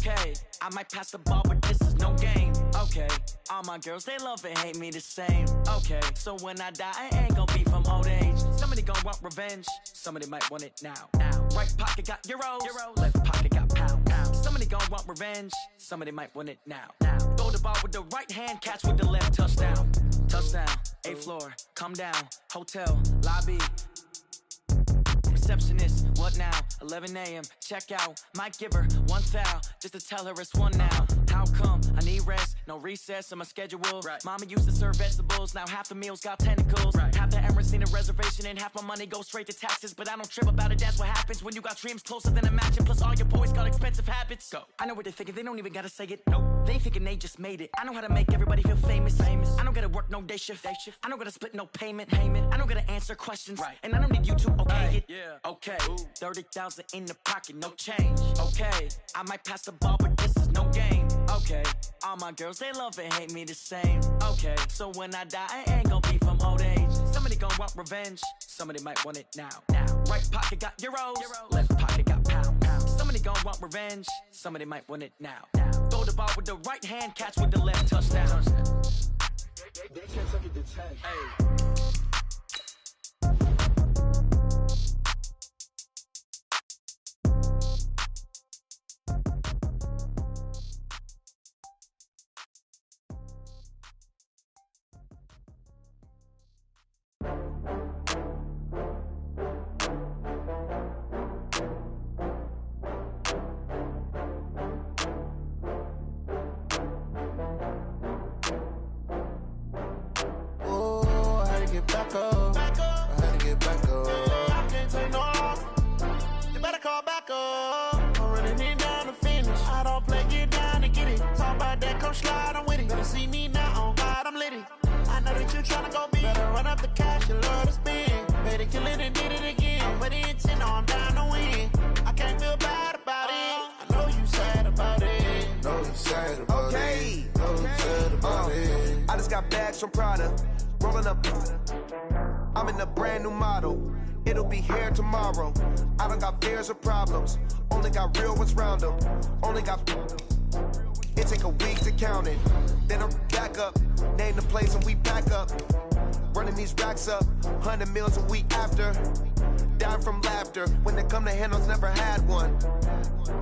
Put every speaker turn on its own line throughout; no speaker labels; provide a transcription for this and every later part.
Okay, I might pass the ball, but this is no game. Okay, all my girls, they love and hate me the same. Okay, so when I die, I ain't gonna be from old age. Somebody gon' want revenge, somebody might want it now. Right pocket got euros, left pocket got pounds. Somebody gon' want revenge, somebody might want it now. Throw the ball with the right hand, catch with the left, touchdown. Touchdown, 8th floor, come down, hotel, lobby. Receptionist, what now? 11 a.m. check out. Might give her one foul just to tell her it's one now. How come? I need rest, no recess in my schedule. Right. Mama used to serve vegetables, now half the meals got tentacles. Right. Half the Emirates need a reservation and half my money goes straight to taxes. But I don't trip about it, that's what happens when you got dreams closer than a match. And plus all your boys got expensive habits. Go. I know what they're thinking, they don't even gotta say it. Nope. They thinking they just made it. I know how to make everybody feel famous. I don't gotta work no day shift. I don't gotta split no payment. I don't gotta answer questions. Right. And I don't need you to okay it. Yeah. Okay. 30,000 in the pocket, no change. Okay. I might pass the ball, but this is no game. Okay. All my girls, they love and hate me the same. Okay. So when I die, I ain't gonna be from old age. Somebody gon' want revenge, somebody might want it now. Right pocket got euros, left pocket got pounds. Somebody gon' want revenge, somebody might want it now. Throw the ball with the right hand, catch with the left, touchdown. They can't take it to 10. Hey.
From Prada, rolling up. I'm in a brand new model. It'll be here tomorrow. I don't got fears or problems. Only got real ones round them. Only got. It take a week to count it. Then I'm back up. Name the place and we back up. Running these racks up. 100 meals a week after. Dying from laughter. When it come to handles, never had one.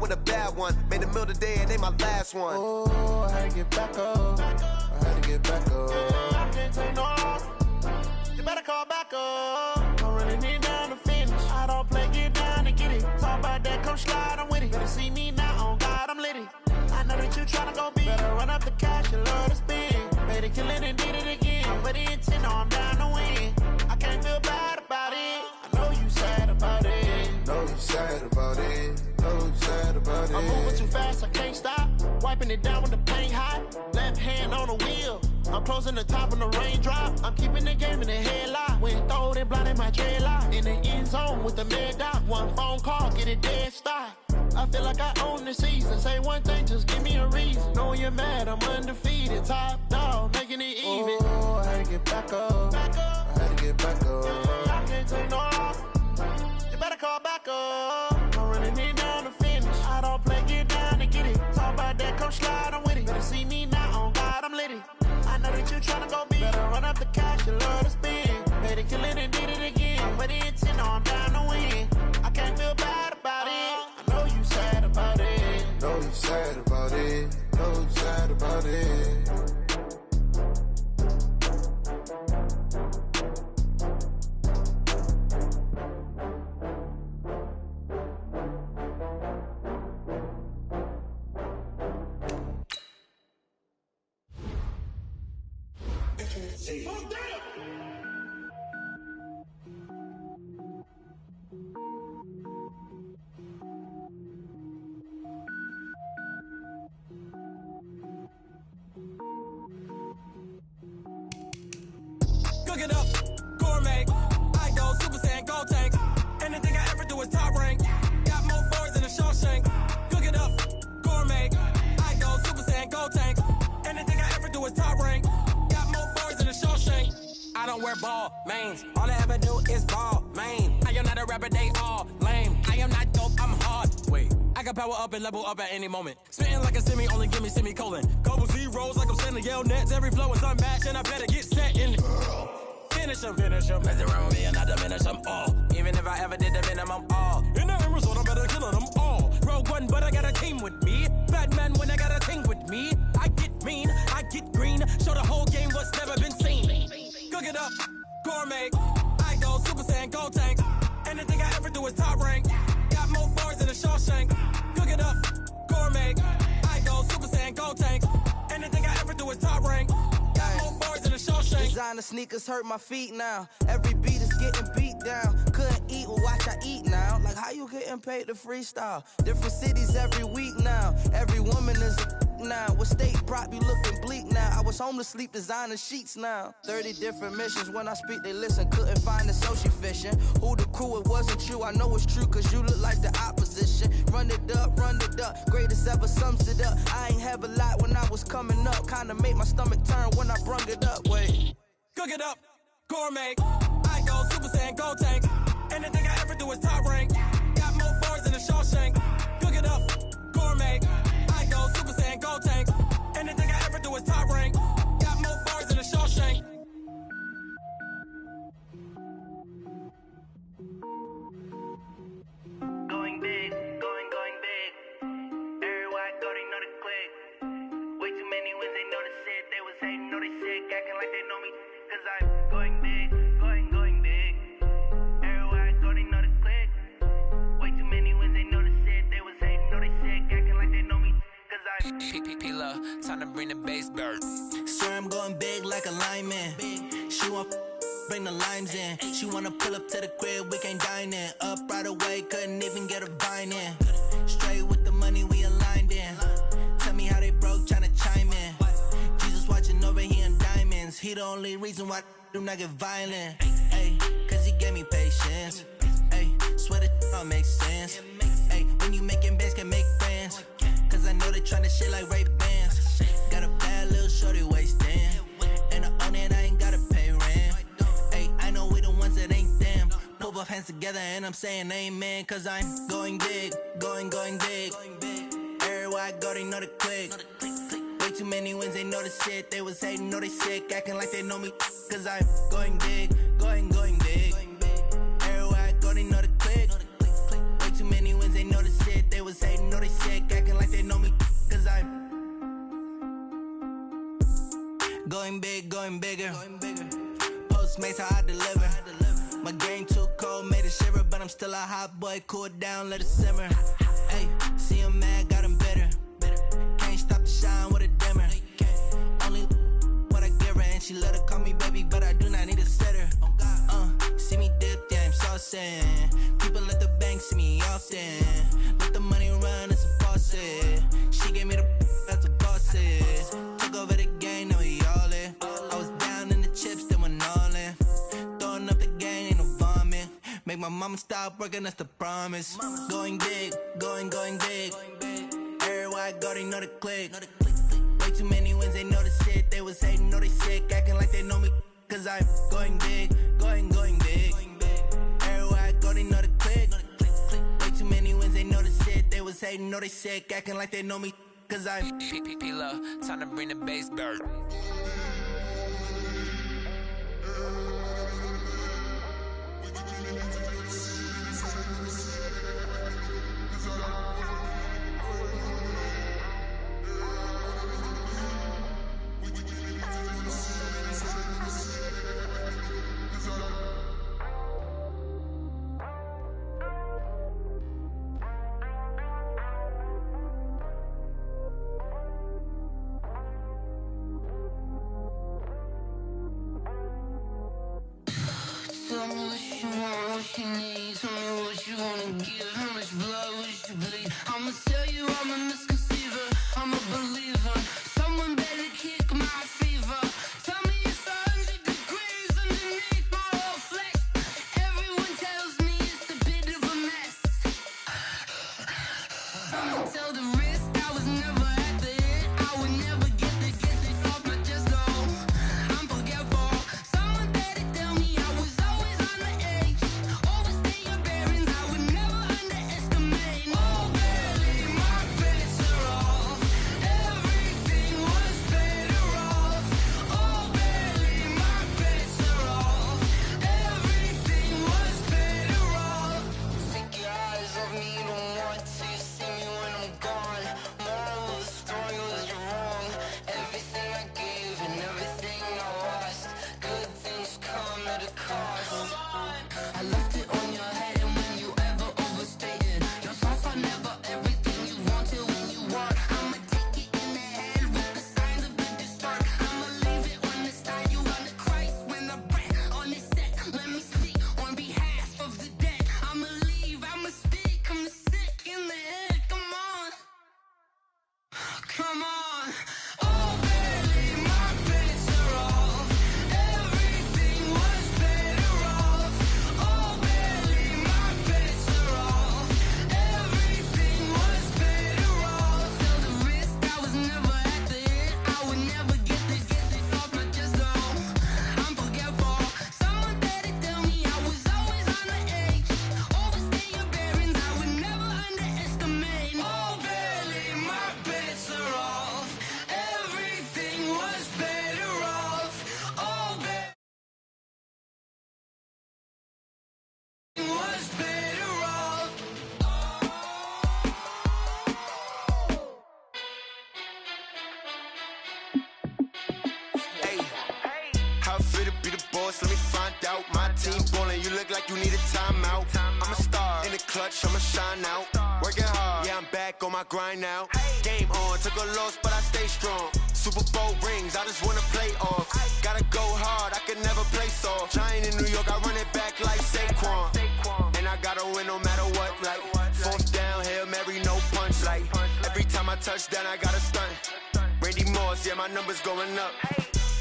With a bad one. Made a meal today and they my last one.
Oh, I had to get back up. I had to get back up.
I can't take no loss. You better call back up. I'm running it down to finish. I don't play, get down and get it. Talk about that, come slide, I'm with it. Better see me now, on God, I'm litty. I know that you tryna go big. Better run up the cash, you love to spend. Better kill it and did it again. I'm with the intent, no, I'm down to win. I can't feel bad about it. I know you sad about it.
Know you sad about it. Know you sad about it.
I'm moving too fast, I can't stop. Wiping it down with the paint hot. Left hand on the wheel. I'm closing the top on the raindrop. I'm keeping the game in the headlock. When throwed and blinded my dreadlock. In the end zone with the mad dot. One phone call, get it dead stop. I feel like I own the season. Say one thing, just give me a reason. Knowing you're mad, I'm undefeated. Top dog, making it even.
Oh, I had to get back up. I had to get back up.
I can't take no loss. You better call back up. I'm running it down to finish. I don't play, get down and get it. Talk about that, come slide, I'm with it. Better see me now, on God, I'm litty. I know that you tryna go big. Better run up the cash, you love to spend. Better kill it and did it again. I'm with the intent, no, I'm down to win. I can't feel bad about it. I know you sad about it.
Know you sad about it. Know you sad about it.
Cook it up, gourmet. I go Super Saiyan, gold tank. Anything I ever do is top rank. Got more boys than a Shawshank. Cook it up, gourmet. I go Super Saiyan, gold tank. Anything I ever do is top rank. Got more boys than a Shawshank. I don't wear ball mains. All I ever do is ball main. I am not a rapper, they all lame. I am not dope, I'm hard. Wait, I can power up and level up at any moment. Spitting like a semi, only give me semicolon. Couple zeros like I'm sending yell nets. Every flow is unmatched and I better get set in. Finish them. Mess around with me and I diminish them all. Even if I ever did the minimum all. In the end result, I better kill them all. Rogue One, but I got a team with me. Batman when I got a team with me. I get mean, I get green. Show the whole game what's never been seen. Cook it up, gourmet. I go Super Saiyan, Gold Tank. Anything I ever do is top rank. Got more bars than a Shawshank. Cook it up, gourmet. I go Super Saiyan, Gold Tank. Anything I ever do is top rank. Got more bars than a Shawshank.
Designer sneakers hurt my feet now. Every beat is getting beat down. Couldn't eat, well watch I eat now. Like how you getting paid to freestyle? Different cities every week now. Every woman is a now. What state prop you looking bleak now? I was home to sleep designer sheets now. 30 different missions. When I speak they listen. Couldn't find the so she fishing. Who the crew? It wasn't you. I know it's true cause you look like the opposition. Run it up. Greatest ever sums it up. I ain't have a lot when I was coming up. Kinda made my stomach turn when I brung it up. Wait.
Cook it up, gourmet. I go Super Saiyan, Gold Tank. Anything I ever do is top rank. Got more bars than a Shawshank. Cook it up, gourmet. I go Super Saiyan, Gold Tank. Anything I ever do is top rank. Got more bars than a Shawshank.
Going big, going big. Everywhere I go, they know the click. Way too many wins, they know the shit. They was hating, know they sick, acting like they know me. Cause I'm going big, going big. Everywhere I go, they know the click. Way too many wins, they know the shit. They was hating, know they sick, acting like they know me. Cause I'm
P-P-P-Love, time to bring the bass bird.
Swear I'm going big like a lineman. She want bring the limes in. She wanna pull up to the crib, we can't dine in. Up right away, couldn't even get a vine in. Straight with the money we aligned in. Tell me how they broke, tryna chime in. Jesus watching over here in diamonds. He the only reason why do not get violent. Ay, cause he gave me patience. Ay, swear that all makes sense. Ay, when you making bands can make friends. Cause I know they tryna shit like Ray Bans. Got a bad little shorty wasting. And I own it, I ain't gotta pay rent. Ay, I know we the ones that ain't them. Pull both hands together and I'm saying amen. Cause I'm going big, going big. Everywhere I go, they know the click. Way too many wins, they know the shit. They was hating, know they sick, acting like they know me. Cause I'm going big, going big. Everywhere I go, they know the click. Way too many wins, they know the shit. They was hating, know they sick, acting like they know me. Cause I'm going big, going bigger. Postmates how I deliver. My game too cold, made it shiver. But I'm still a hot boy, cool it down, let it simmer. Hey, see him mad, got him bitter. Can't stop the shine with a dimmer. Only what I give her, and she let her call me baby, but I do not need a sitter. See me dip, yeah, I'm saucing. People at the bank see me often. Let the money run, it's a faucet. She gave me the that's a boss it. Took over the game, now we all in. I was down in the chips, then went all in. Throwing up the game, ain't no vomit. Make my mama stop working, that's the promise. Going big, going big. Everywhere I go, they know the click. Way too many wins, they know the shit. They was hating, know they sick, acting like they know me. Cause I'm going big, going big. Everywhere I go, they know the click. Way too many wins, they know the shit. They was hating, know they sick, acting like they know me. Cause I'm
P-P-P-Love, time to bring the bass bird.
Come on. Oh, barely, my bets are off. Everything was better off. Oh, barely, my bets are off. Everything was better off. Till the risk, I was never at the end. I would never get this off my chest, though. I'm forgetful. Someone better tell me I was always on the edge. Overstay your bearings, I would never underestimate. Oh, barely, my bets are off. Everything was better off. Oh, barely was better off.
Hey, how fit to be the boss? Let me find out. My team ballin', you look like you need a timeout. I'm a star in the clutch, I'ma shine out. Working hard, yeah, I'm back on my grind now. Game on, took a loss, but I stay strong. Super Bowl rings, I just wanna play off. Gotta go hard, I can never play soft. Giant in New York, I run it back like Saquon. And I gotta win no matter what, like fourth down, Hail Mary, no punch. Like every time I touch down, I gotta stunt. Randy Moss, yeah, my numbers going up.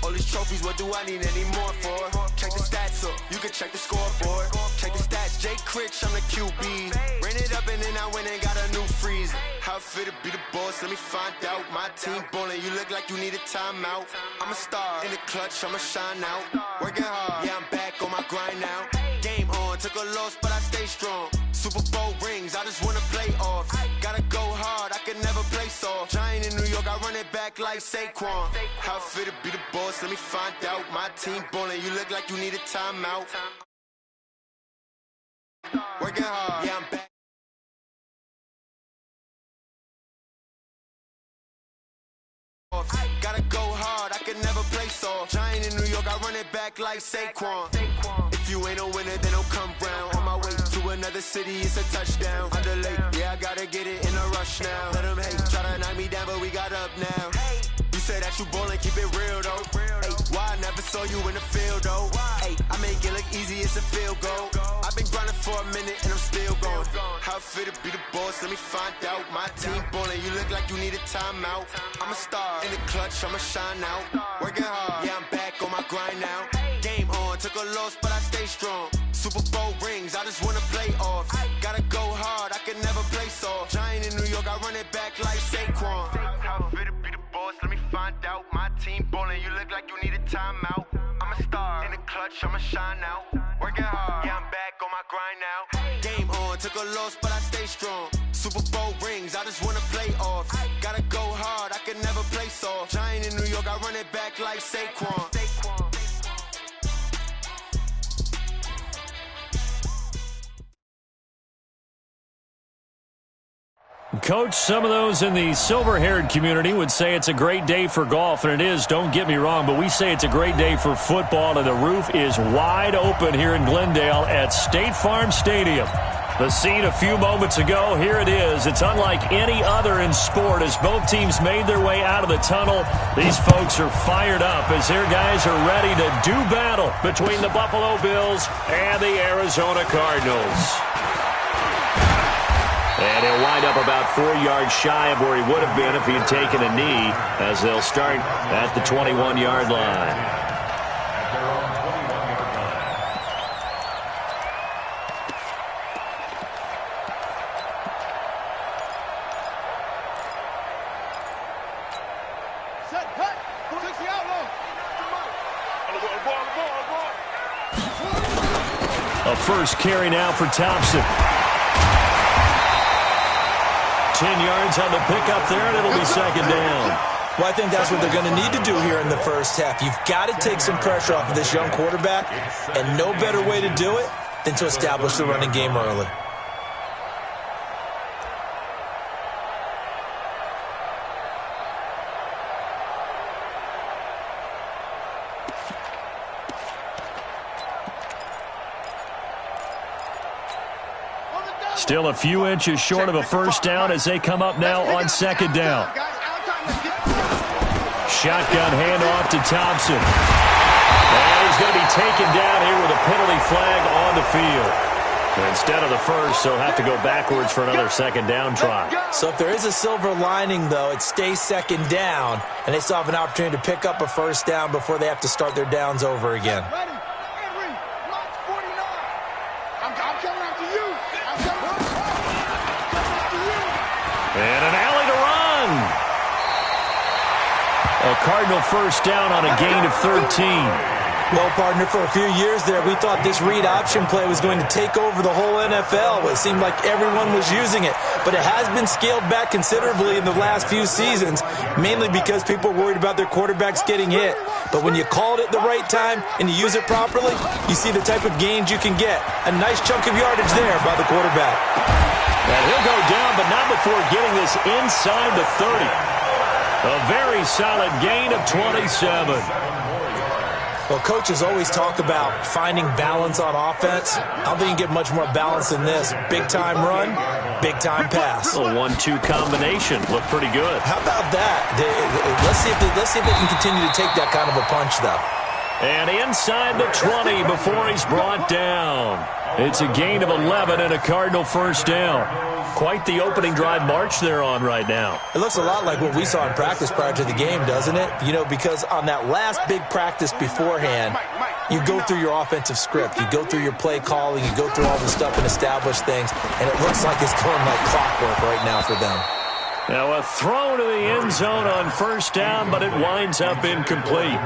All these trophies, what do I need any more for? Check the stats up, you can check the scoreboard. Check the stats, Jay Critch, I'm the QB. Ran it up and then I went and got a new freeze. How fit to be the boss, let me find out. My team ballin', you look like you need a timeout. I'm a star in the clutch, I'ma shine out. Working hard, yeah, I'm back on my grind now. Game on, took a loss, but I stay strong. Super Bowl rings, I just wanna play off. Gotta go hard, I can never play soft. Giant in New York, I run it back like Saquon. How fit to be the boss, let me find out. My team ballin', you look like you need a timeout. Working hard, yeah, I'm back. Gotta go hard, I can never play soft. Giant in New York, I run it back like Saquon. If you ain't a winner, then don't come round. On my way to another city, it's a touchdown. Underlay, yeah, I gotta get it in a rush now. Let them hate, try to knock me down, but we got up now. You say that you ballin', keep it real though. Hey, why I never saw you in the field though? Hey, I make it look easy, it's a field goal. I've been grinding for a minute and I'm still going. How fit to be the boss, let me find out. My team ballin', you look like you need a timeout. I'm a star in the clutch, I'ma shine out. Working hard, yeah, I'm back on my grind now. Game on, took a loss, but I stay strong. Super Bowl rings, I just wanna play off. Gotta go hard, I can never play soft. Giant in New York, I run it back like Saquon. How fit to be the boss, let me find out. My team ballin', you look like you need a timeout. I'm a star in the clutch, I'ma shine out. Working hard, yeah, I'm back on my grind now. Game on, took a loss, but I stay strong. Super Bowl rings, I just wanna play off. Gotta go hard, I can never play soft. Giant in New York, I run it back like Saquon.
Coach, some of those in the silver-haired community would say it's a great day for golf, and it is, don't get me wrong, but we say it's a great day for football, and the roof is wide open here in Glendale at State Farm Stadium. The scene a few moments ago, here it is. It's unlike any other in sport as both teams made their way out of the tunnel. These folks are fired up as their guys are ready to do battle between the Buffalo Bills and the Arizona Cardinals. And he'll wind up about 4 yards shy of where he would have been if he had taken a knee as they'll start at the 21-yard line.
Set, cut, 60 out long.
A first carry now for Thompson. 10 yards on the pickup there, and it'll be second down.
Well, I think that's what they're going to need to do here in the first half. You've got to take some pressure off of this young quarterback, and no better way to do it than to establish the running game early.
Still a few inches short of a first down as they come up now on second down. Shotgun handoff to Thompson. And he's going to be taken down here with a penalty flag on the field. Instead of the first, they'll have to go backwards for another second down try.
So if there is a silver lining, though, it stays second down, and they still have an opportunity to pick up a first down before they have to start their downs over again.
And an alley to run. A Cardinal first down on a gain of 13.
Well, partner, for a few years there, we thought this read option play was going to take over the whole NFL. It seemed like everyone was using it. But it has been scaled back considerably in the last few seasons, mainly because people are worried about their quarterbacks getting hit. But when you call it at the right time and you use it properly, you see the type of gains you can get. A nice chunk of yardage there by the quarterback.
And he'll go down, but not before getting this inside the 30. A very solid gain of 27.
Well, coaches always talk about finding balance on offense. I don't think you can get much more balance than this. Big-time run, big-time pass.
A 1-2 combination. Looked pretty good.
How about that? Let's see if they can continue to take that kind of a punch, though.
And inside the 20 before he's brought down. It's a gain of 11 and a Cardinal first down. Quite the opening drive march they're on right now.
It looks a lot like what we saw in practice prior to the game, doesn't it? You know, because on that last big practice beforehand, you go through your offensive script. You go through your play calling. You go through all the stuff and establish things. And it looks like it's going like clockwork right now for them.
Now a throw to the end zone on first down, but it winds up incomplete.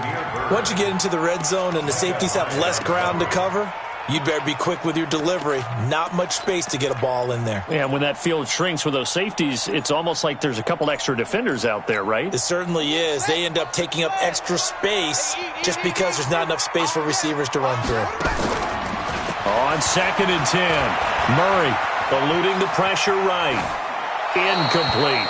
Once you get into the red zone and the safeties have less ground to cover, you'd better be quick with your delivery. Not much space to get a ball in there.
Yeah, when that field shrinks with those safeties, it's almost like there's a couple extra defenders out there, right?
It certainly is. They end up taking up extra space just because there's not enough space for receivers to run through.
On 2nd and 10, Murray eluding the pressure right. Incomplete.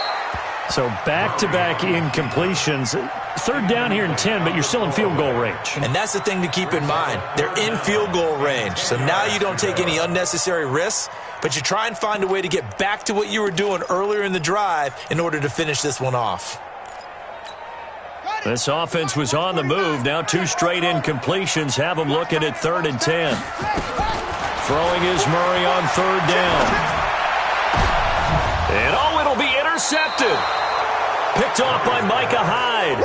So back-to-back incompletions. Third down here and 10, but you're still in field goal range.
And that's the thing to keep in mind. They're in field goal range. So now you don't take any unnecessary risks, but you try and find a way to get back to what you were doing earlier in the drive in order to finish this one off.
This offense was on the move. Now 2 straight incompletions have them looking at 3rd and 10. Throwing is Murray on 3rd down. And it'll be intercepted. Picked off by Micah Hyde.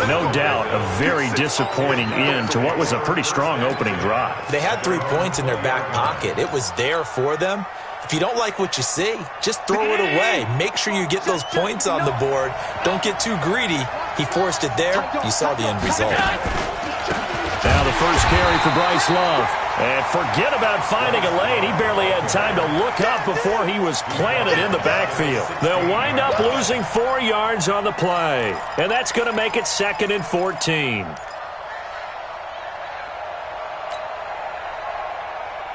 No doubt a very disappointing end to what was a pretty strong opening drive.
They had 3 points in their back pocket. It was there for them. If you don't like what you see, just throw it away. Make sure you get those points on the board. Don't get too greedy. He forced it there. You saw the end result.
Now the first carry for Bryce Love. And forget about finding a lane. He barely had time to look up before he was planted in the backfield. They'll wind up losing 4 yards on the play. And that's going to make it 2nd and 14.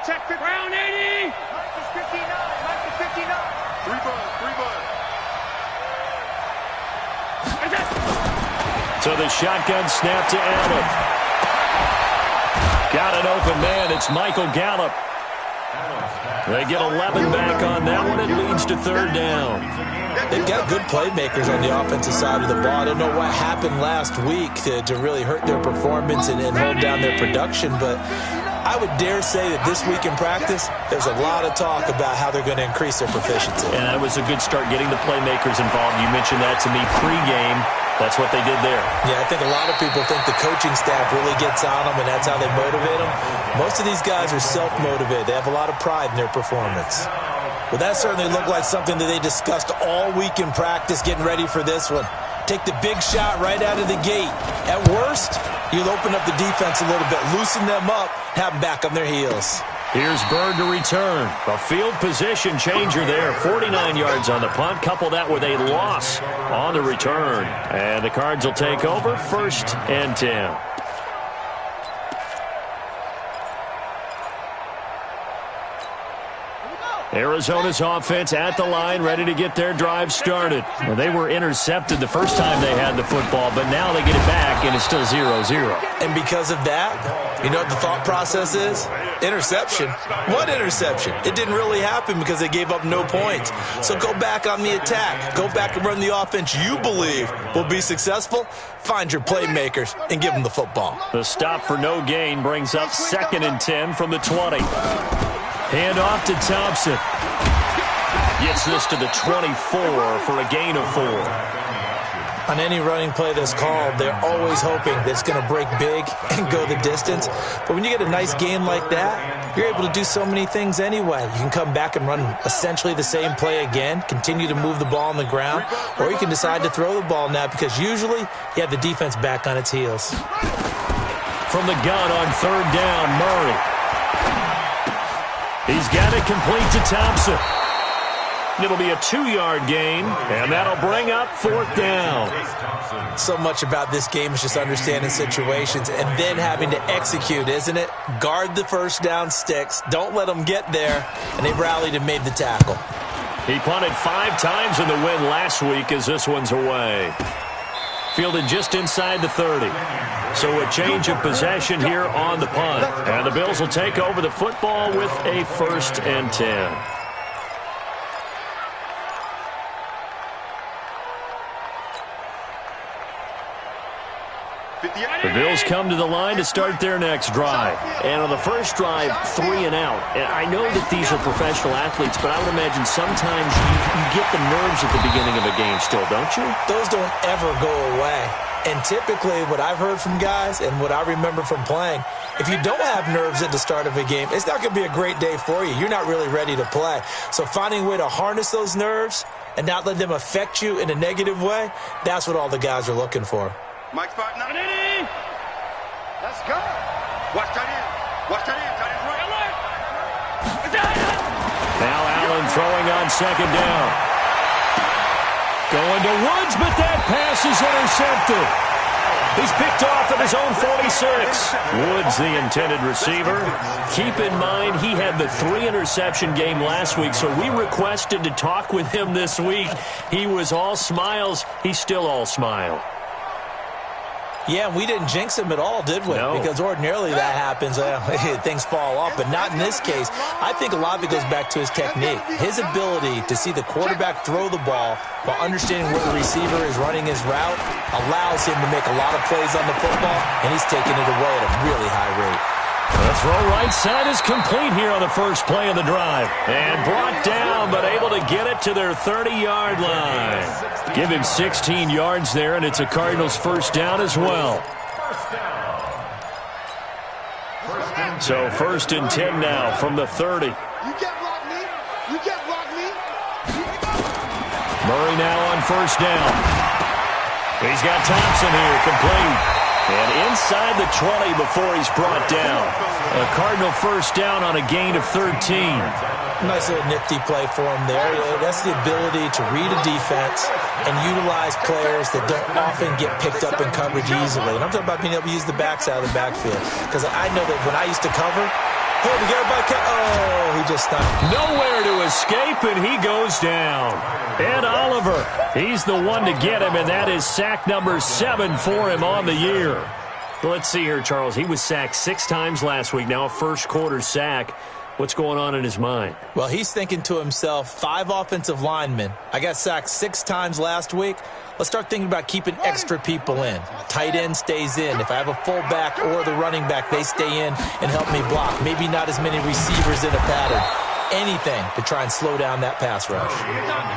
Check the ground, 80. Marcus 59. Marcus 59. 3 buns.
So the shotgun snap to Allen. Got an open man. It's Michael Gallup. They get 11 back on that one. It leads to 3rd down.
They've got good playmakers on the offensive side of the ball. I don't know what happened last week to really hurt their performance and hold down their production, but I would dare say that this week in practice, there's a lot of talk about how they're going to increase their proficiency.
And that was a good start getting the playmakers involved. You mentioned that to me pregame. That's what they did there.
Yeah, I think a lot of people think the coaching staff really gets on them, and that's how they motivate them. Most of these guys are self-motivated. They have a lot of pride in their performance. Well, that certainly looked like something that they discussed all week in practice getting ready for this one. Take the big shot right out of the gate. At worst, you'll open up the defense a little bit, loosen them up, have them back on their heels.
Here's Bird to return. A field position changer there. 49 yards on the punt. Couple that with a loss on the return. And the Cards will take over 1st and 10. Arizona's offense at the line, ready to get their drive started. Well, they were intercepted the first time they had the football, but now they get it back, and it's still 0-0.
And because of that, you know what the thought process is? Interception. What interception? It didn't really happen because they gave up no points. So go back on the attack. Go back and run the offense you believe will be successful. Find your playmakers and give them the football.
The stop for no gain brings up 2nd and 10 from the 20. Hand off to Thompson. Gets this to the 24 for a gain of 4.
On any running play that's called, they're always hoping that it's going to break big and go the distance. But when you get a nice gain like that, you're able to do so many things anyway. You can come back and run essentially the same play again, continue to move the ball on the ground, or you can decide to throw the ball now because usually you have the defense back on its heels.
From the gun on 3rd down, Murray. He's got it complete to Thompson. It'll be a 2-yard gain, and that'll bring up 4th down.
So much about this game is just understanding situations and then having to execute, isn't it? Guard the first down sticks. Don't let them get there. And they rallied and made the tackle.
He punted 5 times in the win last week as this one's away. Fielded just inside the 30. So a change of possession here on the punt. And the Bills will take over the football with a 1st and 10. The Bills come to the line to start their next drive. And on the first drive, 3 and out. And I know that these are professional athletes, but I would imagine sometimes you get the nerves at the beginning of a game still, don't you?
Those don't ever go away. And typically what I've heard from guys and what I remember from playing, if you don't have nerves at the start of a game, it's not going to be a great day for you. You're not really ready to play. So finding a way to harness those nerves and not let them affect you in a negative way, that's what all the guys are looking for.
Mike's partner. Let's go. Watch that in. Watch that in. That is right.
Now Allen throwing on 2nd down. Going to Woods, but that pass is intercepted. He's picked off at his own 46. Woods, the intended receiver. Keep in mind, he had the 3-interception game last week, so we requested to talk with him this week. He was all smiles. He's still all smile.
Yeah, we didn't jinx him at all, did we?
No.
Because ordinarily that happens. Things fall off, but not in this case. I think a lot of it goes back to his technique. His ability to see the quarterback throw the ball while understanding where the receiver is running his route allows him to make a lot of plays on the football, and he's taking it away at a really high rate.
The throw right side is complete here on the first play of the drive. And brought down, but able to get it to their 30-yard line. Give him 16 yards there, and it's a Cardinals 1st down as well. So 1st and 10 now from the 30.
You can't block me. You can't block me.
Murray now on 1st down. He's got Thompson here, complete. And inside the 20 before he's brought down. A Cardinal 1st down on a gain of 13.
Nice little nifty play for him there. That's the ability to read a defense and utilize players that don't often get picked up in coverage easily. And I'm talking about being able to use the backside of the backfield. Because I know that when I used to cover, he just stopped.
Nowhere to escape, and he goes down. Ed Oliver, he's the one to get him, and that is sack number 7 for him on the year. Let's see here, Charles. He was sacked 6 times last week, now a first-quarter sack. What's going on in his mind?
Well, he's thinking to himself, 5 offensive linemen. I got sacked 6 times last week. Let's start thinking about keeping extra people in. Tight end stays in. If I have a fullback or the running back, they stay in and help me block. Maybe not as many receivers in a pattern. Anything to try and slow down that pass rush.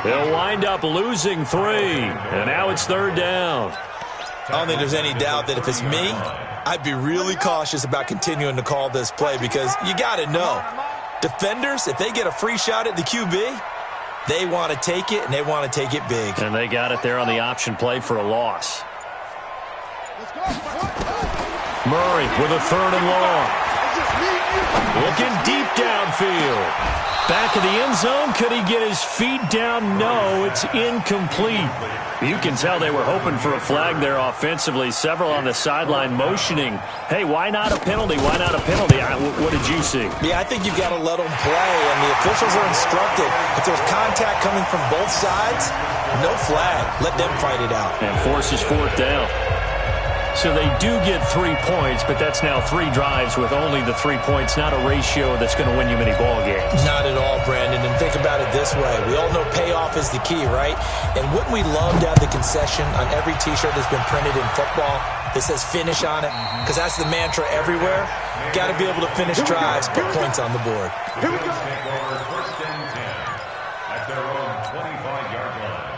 They'll wind up losing 3, and now it's 3rd down.
I don't think there's any doubt that if it's me, I'd be really cautious about continuing to call this play because you got to know, defenders, if they get a free shot at the QB, they want to take it, and they want to take it big.
And they got it there on the option play for a loss. Murray with a 3rd and long. Looking deep downfield. Back of the end zone. Could he get his feet down? No, it's incomplete. You can tell they were hoping for a flag there offensively. Several on the sideline motioning. Hey, why not a penalty? Why not a penalty? What did you see?
Yeah, I think you've got to let them play, and the officials are instructed. If there's contact coming from both sides, no flag. Let them fight it out.
And forces 4th down. So they do get 3 points, but that's now 3 drives with only the 3 points, not a ratio that's going to win you many ball games.
Not at all, Brandon. And think about it this way. We all know payoff is the key, right? And wouldn't we love to have the concession on every T-shirt that's been printed in football that says finish on it? Because that's the mantra everywhere. Got to be able to finish drives, put points on the board.
Here we go.
First and 10 at their own 25-yard line.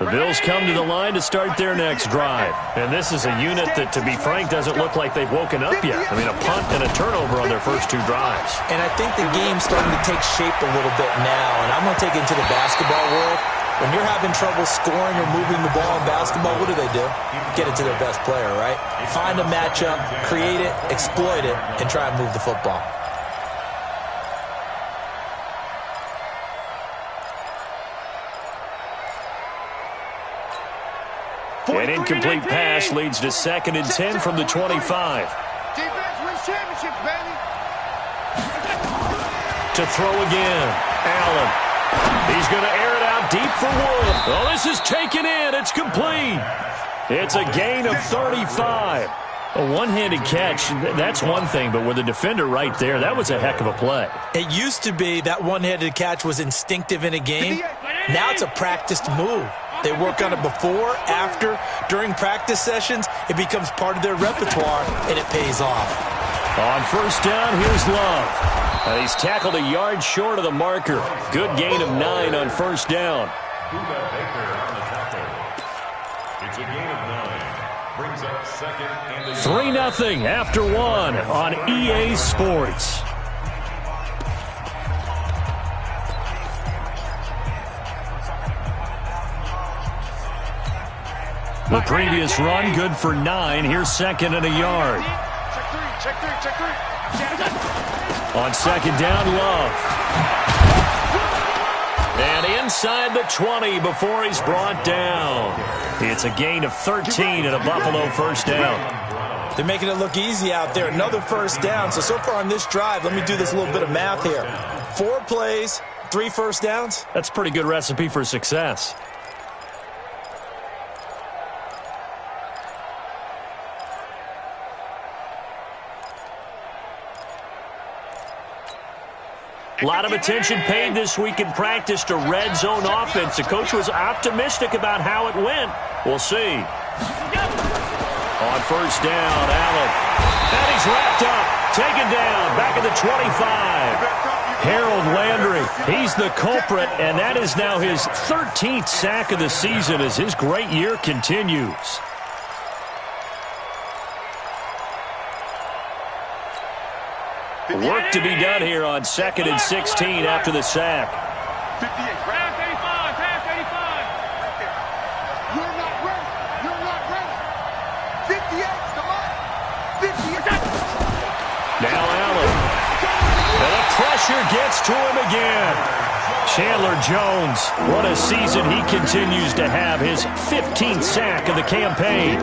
The Bills come to the line to start their next drive. And this is a unit that, to be frank, doesn't look like they've woken up yet. I mean, a punt and a turnover on their first 2 drives.
And I think the game's starting to take shape a little bit now. And I'm going to take it into the basketball world. When you're having trouble scoring or moving the ball in basketball, what do? Get it to their best player, right? Find a matchup, create it, exploit it, and try and move the football.
An incomplete pass leads to 2nd and 10 from the 25.
Defense wins championships, baby.
To throw again. Allen. He's going to air it out deep for Wood. Oh, this is taken in. It's complete. It's a gain of 35. A one-handed catch, that's one thing, but with a defender right there, that was a heck of a play.
It used to be that one-handed catch was instinctive in a game. Now it's a practiced move. They work on it before, after, during practice sessions. It becomes part of their repertoire, and it pays off.
On first down, here's Love. And he's tackled a yard short of the marker. Good gain of 9 on first down.
It's a gain of 9. Brings up 2nd and
3-0 after 1 on EA Sports. The previous run, good for 9. Here's 2nd and a yard.
Check three.
On 2nd down, Love. And inside the 20 before he's brought down. It's a gain of 13 and a Buffalo first down.
They're making it look easy out there. Another first down. So far on this drive, let me do this little bit of math here. 4 plays, 3 first downs.
That's a pretty good recipe for success. A lot of attention paid this week in practice to red zone offense. The coach was optimistic about how it went. We'll see. On first down, Allen. And he's wrapped up. Taken down. Back at the 25. Harold Landry, he's the culprit, and that is now his 13th sack of the season as his great year continues. Work to be done here on 2nd and 16 after the sack.
58. Pass 85. Pass 85. You're not ready. You're not ready. 58. Come on. 58.
Now Allen. And the pressure gets to him again. Chandler Jones, what a season he continues to have. His 15th sack of the campaign.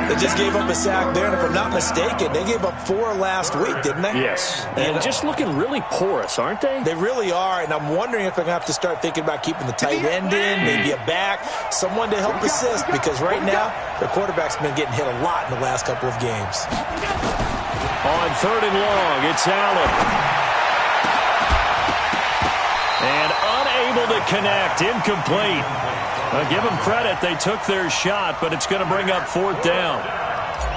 They just gave up a sack there, and if I'm not mistaken, they gave up 4 last week, didn't they?
Yes. And just looking really porous, aren't they?
They really are, and I'm wondering if they're going to have to start thinking about keeping the tight end in, maybe a back, someone to help assist, because right now, their quarterback's been getting hit a lot in the last couple of games.
On 3rd and long, it's Allen. And unable to connect, incomplete. Give them credit, they took their shot, but it's going to bring up 4th down.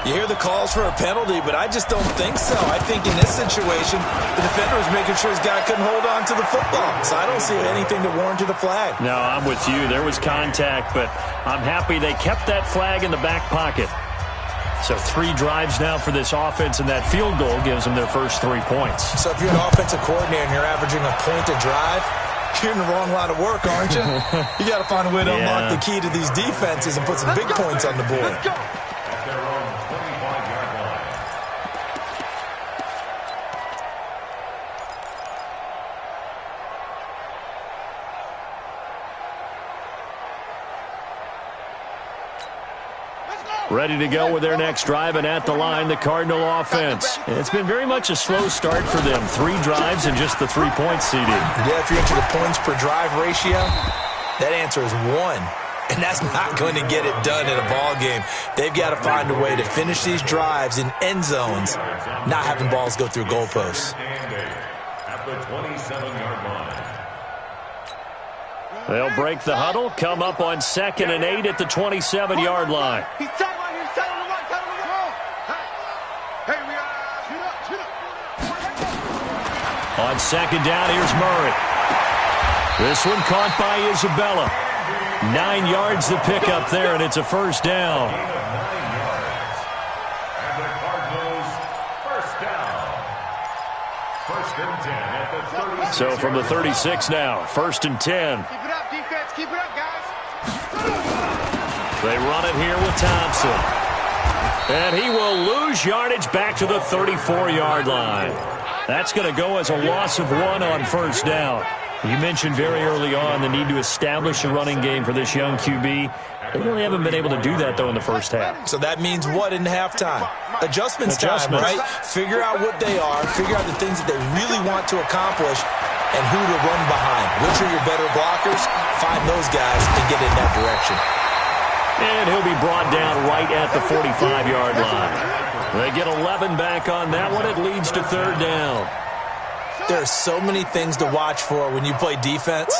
You hear the calls for a penalty, but I just don't think so. I think in this situation, the defender was making sure his guy couldn't hold on to the football. So I don't see anything to warrant the flag.
No, I'm with you. There was contact, but I'm happy they kept that flag in the back pocket. So 3 drives now for this offense, and that field goal gives them their first 3 points.
So if you're an offensive coordinator and you're averaging a point a drive, you're in the wrong line of work, aren't you? You got to find a way to unlock the key to these defenses and put some big points on the board.
Let's go.
at their own 25-yard line.
Ready to go with their next drive, and at the line, the Cardinal offense. It's been very much a slow start for them. 3 drives and just the 3 points, CD.
Yeah, if you're into the points per drive ratio, that answer is 1. and that's not going to get it done in a ball game. They've got to find a way to finish these drives in end zones, not having balls go through goalposts.
At the 27-yard line.
They'll break the huddle, come up on 2nd and 8 at the 27-yard line.
He's tight right here. Tight on the right. Tight on the right. Hey, we shoot up.
On 2nd down, here's Murray. This one caught by Isabella. 9 yards to pick up there, and it's a first down.
And the Cardinals, first down. 1st and 10 at the 36.
So from the 36 now, 1st and 10.
Keep it up, defense. Keep it up, guys.
They run it here with Thompson. And he will lose yardage back to the 34-yard line. That's going to go as a loss of 1 on first down. You mentioned very early on the need to establish a running game for this young QB. They really haven't been able to do that, though, in the first half.
So that means what in halftime? Adjustments time, right? Figure out what they are, figure out the things that they really want to accomplish, and who to run behind. Which are your better blockers? Find those guys and get in that direction.
And he'll be brought down right at the 45-yard line. They get 11 back on that one. It leads to 3rd down.
There are so many things to watch for when you play defense.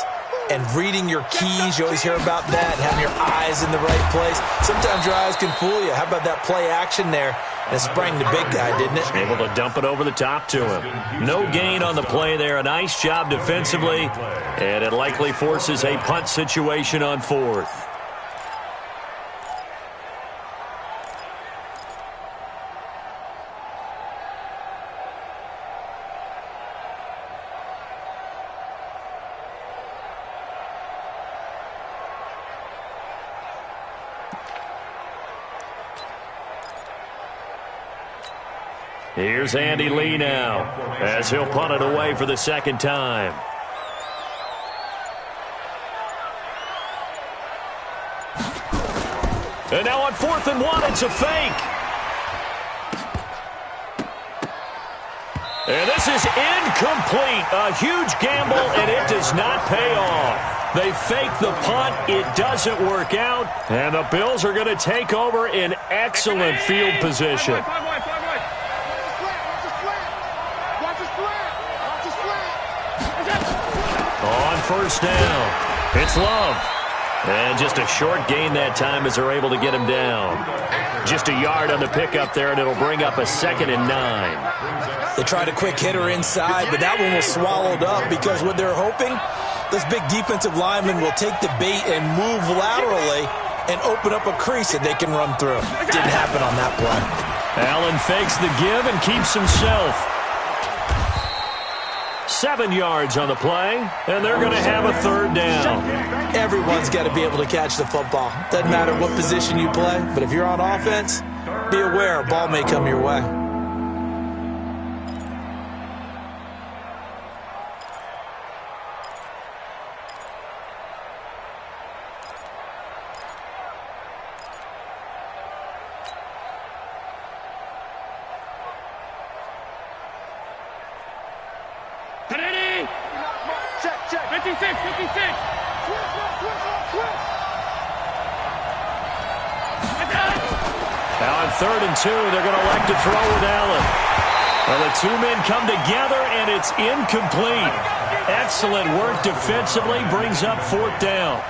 And reading your keys, you always hear about that, and having your eyes in the right place. Sometimes your eyes can fool you. How about that play action there? And it sprang the big guy, didn't it?
Able to dump it over the top to him. No gain on the play there. A nice job defensively. And it likely forces a punt situation on 4th. Here's Andy Lee now as he'll punt it away for the 2nd time. And now on 4th and 1, it's a fake. And this is incomplete. A huge gamble, and it does not pay off. They fake the punt. It doesn't work out. And the Bills are going to take over in excellent field position. On first down, it's Love. And just a short gain that time as they're able to get him down. Just a yard on the pickup there, and it'll bring up a 2nd and 9.
They tried a quick hitter inside, but that one was swallowed up because what they're hoping, those big defensive linemen will take the bait and move laterally and open up a crease that they can run through. Didn't happen on that play.
Allen fakes the give and keeps himself. 7 yards on the play, and they're going to have a 3rd down.
Everyone's got to be able to catch the football. Doesn't matter what position you play, but if you're on offense, be aware a ball may come your way.
Check. 56.
Now on 3rd and 2, they're going to elect to throw with Allen. Well, the two men come together, and it's incomplete. Excellent work defensively, brings up 4th down.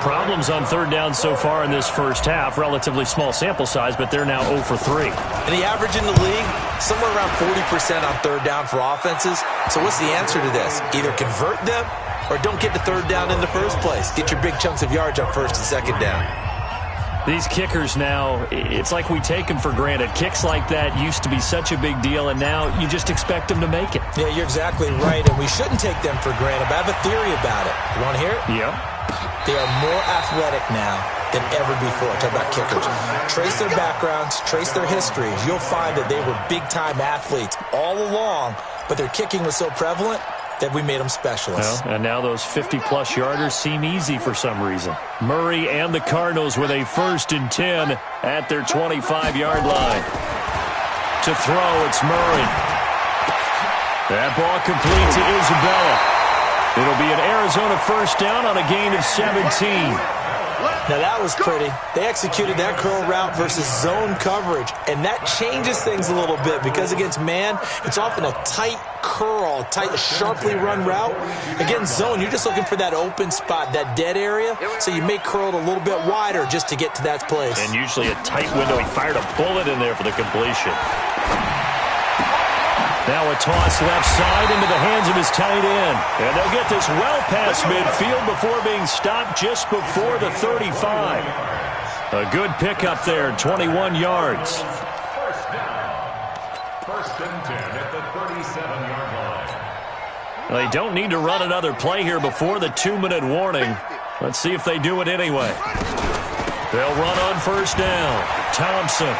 Problems on 3rd down so far in this first half. Relatively small sample size, but they're now 0 for 3.
And the average in the league, somewhere around 40% on 3rd down for offenses. So what's the answer to this? Either convert them or don't get to 3rd down in the first place. Get your big chunks of yards on 1st and 2nd down.
These kickers now, it's like we take them for granted. Kicks like that used to be such a big deal, and now you just expect them to make it.
Yeah, you're exactly right, and we shouldn't take them for granted. But I have a theory about it. You want to hear it?
Yeah.
They are more athletic now than ever before. Talk about kickers. Trace their backgrounds, trace their histories. You'll find that they were big-time athletes all along, but their kicking was so prevalent that we made them specialists.
Well, and now those 50-plus yarders seem easy for some reason. Murray and the Cardinals with a 1st and 10 at their 25-yard line. To throw, it's Murray. That ball complete to Isabella. It'll be an Arizona 1st down on a gain of 17.
Now that was pretty. They executed that curl route versus zone coverage, and that changes things a little bit because against man, it's often a tight curl, tight, sharply run route. Against zone, you're just looking for that open spot, that dead area, so you may curl it a little bit wider just to get to that place.
And usually a tight window. He fired a bullet in there for the completion. Now a toss left side into the hands of his tight end. And they'll get this well past midfield before being stopped just before the 35. A good pickup there, 21 yards.
First down. First and 10 at the 37-yard line.
They don't need to run another play here before the 2-minute warning. Let's see if they do it anyway. They'll run on first down. Thompson.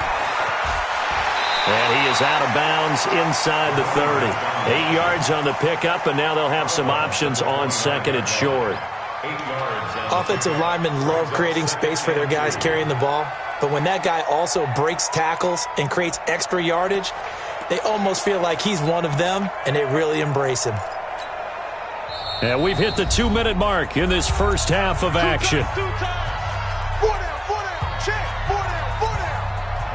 And he is out of bounds inside the 30. 8 yards on the pickup, and now they'll have some options on second and short.
Offensive linemen love creating space for their guys carrying the ball, but when that guy also breaks tackles and creates extra yardage, they almost feel like he's one of them, and they really embrace him.
And we've hit the 2-minute mark in this first half of action.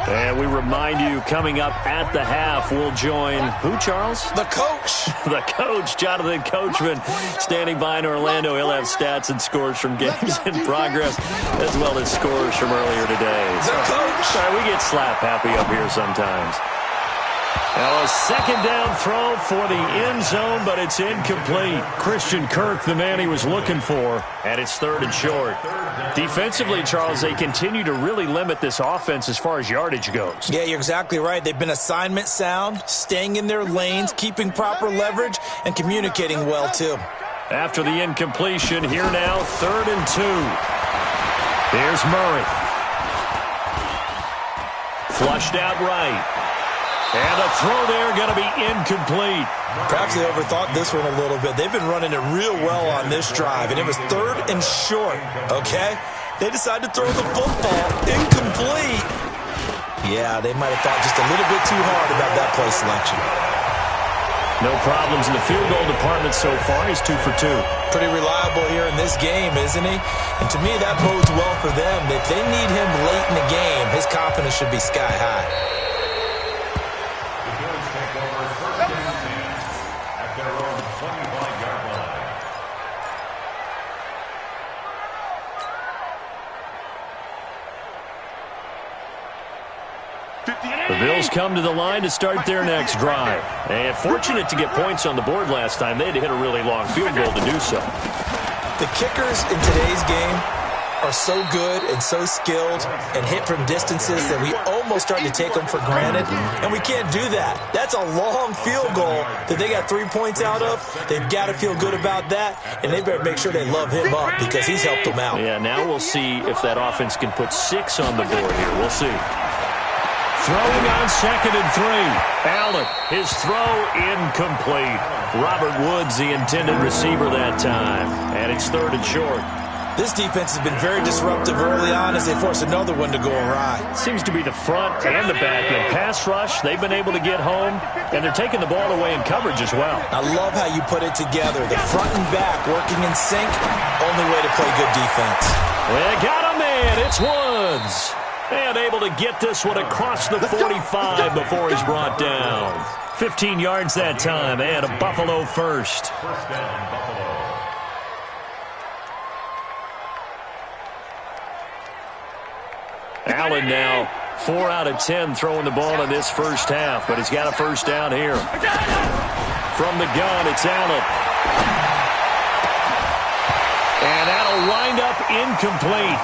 And we remind you, coming up at the half, we'll join who, Charles?
The coach.
The coach, Jonathan Coachman, standing by in Orlando. He'll have stats and scores from games in progress, as well as scores from earlier today.
The coach.
Sorry, we get slap happy up here sometimes. Now a second down throw for the end zone, but it's incomplete. Christian Kirk, the man he was looking for, and it's third and short. Defensively, Charles, they continue to really limit this offense as far as yardage goes.
Yeah, you're exactly right. They've been assignment sound, staying in their lanes, keeping proper leverage, and communicating well, too.
After the incompletion, here now, 3rd and 2. Here's Murray. Flushed out right. And a throw there going to be incomplete.
Perhaps they overthought this one a little bit. They've been running it real well on this drive, and it was 3rd and short, okay? They decided to throw the football incomplete. Yeah, they might have thought just a little bit too hard about that play selection.
No problems in the field goal department so far. He's 2 for 2.
Pretty reliable here in this game, isn't he? And to me, that bodes well for them. If they need him late in the game, his confidence should be sky high.
The Bills come to the line to start their next drive. And fortunate to get points on the board last time. They had to hit a really long field goal to do so.
The kickers in today's game are so good and so skilled and hit from distances that we almost start to take them for granted. And we can't do that. That's a long field goal that they got 3 points out of. They've got to feel good about that. And they better make sure they love him up because he's helped them out.
Yeah, now we'll see if that offense can put 6 on the board here. We'll see. Throwing on 2nd and 3. Allen, his throw incomplete. Robert Woods, the intended receiver that time. And it's 3rd and short.
This defense has been very disruptive early on as they force another one to go awry.
Seems to be the front and the back end. Pass rush, they've been able to get home, and they're taking the ball away in coverage as well.
I love how you put it together. The front and back working in sync, only way to play good defense.
They got a man. It's Woods. And able to get this one across the 45 before he's brought down. 15 yards that time, and a Buffalo first.
First down, Buffalo.
Allen now 4 out of 10 throwing the ball in this first half, but he's got a first down here. From the gun, it's Allen. And that'll wind up incomplete.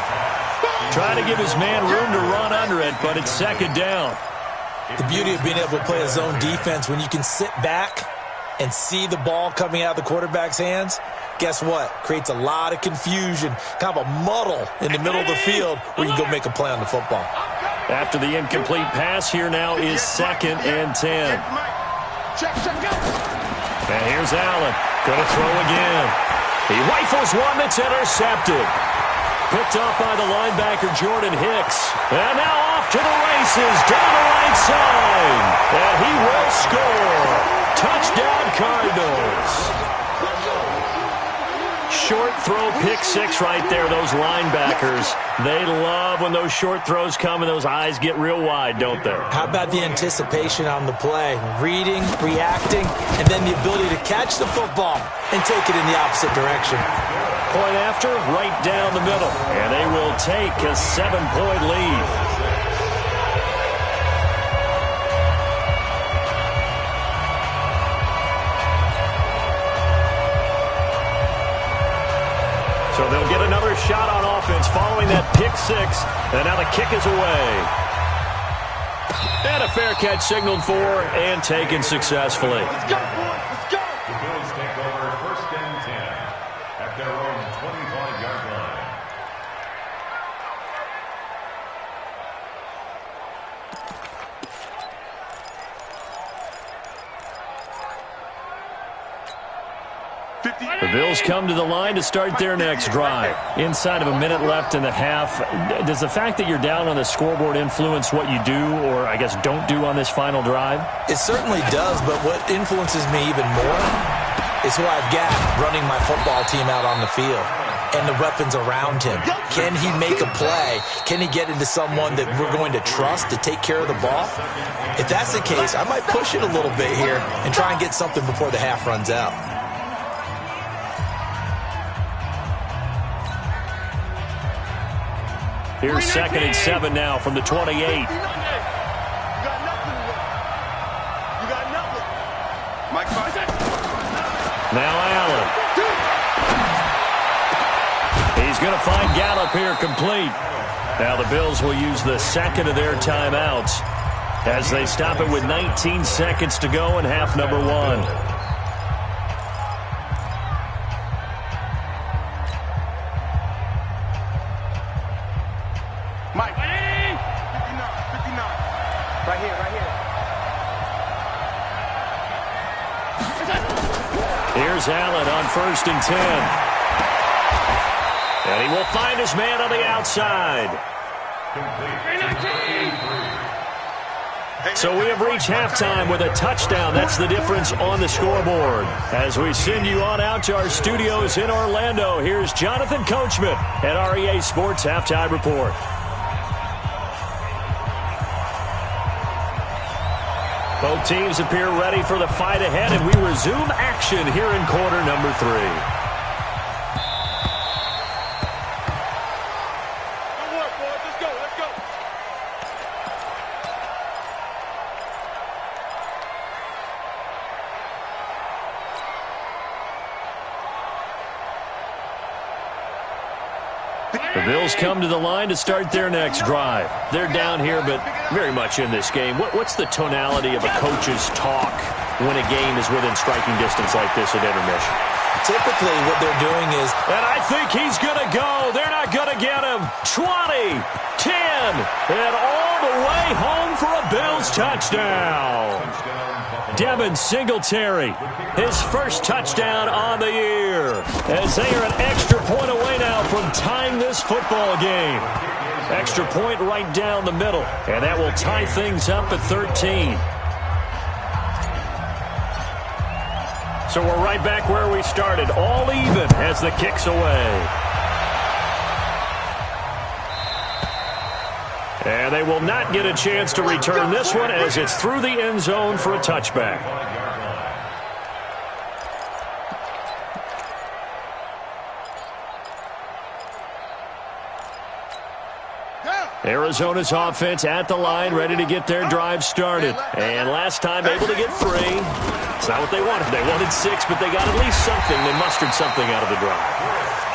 Trying to give his man room to run under it, but it's 2nd down.
The beauty of being able to play a zone defense when you can sit back and see the ball coming out of the quarterback's hands, guess what? Creates a lot of confusion, kind of a muddle in the middle of the field where you can go make a play on the football.
After the incomplete pass, here now is 2nd and 10. And here's Allen. Going to throw again. He rifles one that's intercepted. Picked off by the linebacker, Jordan Hicks. And now off to the races, down the right side. And he will score. Touchdown, Cardinals. short throw pick six right there. Those linebackers, they love when those short throws come and those eyes get real wide, don't they?
How about the anticipation on the play? Reading, reacting, and then the ability to catch the football and take it in the opposite direction.
Point after, right down the middle. And they will take a 7-point lead. So they'll get another shot on offense following that pick six. And now the kick is away. And a fair catch signaled for and taken successfully.
Let's go, boys. Let's go.
The Bills take over 1st and 10 at their own 25-yard line.
The Bills come to the line to start their next drive. Inside of a minute left in the half, does the fact that you're down on the scoreboard influence what you do or, I guess, don't do on this final drive?
It certainly does, but what influences me even more is who I've got running my football team out on the field and the weapons around him. Can he make a play? Can he get into someone that we're going to trust to take care of the ball? If that's the case, I might push it a little bit here and try and get something before the half runs out.
Here's 2nd and 7 now from the 28.
You got nothing. You got nothing. Mike Tyson.
Now Allen. He's going to find Gallup here complete. Now the Bills will use the second of their timeouts as they stop it with 19 seconds to go in half number 1.
Mike. 59. Right here.
Here's Allen on 1st and 10. And he will find his man on the outside. So we have reached halftime with a touchdown. That's the difference on the scoreboard. As we send you on out to our studios in Orlando, here's Jonathan Coachman at REA Sports Halftime Report. Both teams appear ready for the fight ahead, and we resume action here in quarter number 3.
Good work, boys. Let's go.
The Bills come to the line to start their next drive. They're down here, but very much in this game. What's the tonality of a coach's talk when a game is within striking distance like this at intermission?
Typically what they're doing is...
And I think he's going to go. They're not going to get him. 20, 10, and all the way home for a Bills touchdown. Devin Singletary, his first touchdown on the year, as they are an extra point away now from tying this football game. Extra point right down the middle, and that will tie things up at 13. So we're right back where we started, all even as the kick's away. And they will not get a chance to return this one as it's through the end zone for a touchback. Arizona's offense at the line, ready to get their drive started. And last time able to get 3. It's not what they wanted. They wanted 6, but they got at least something. They mustered something out of the drive.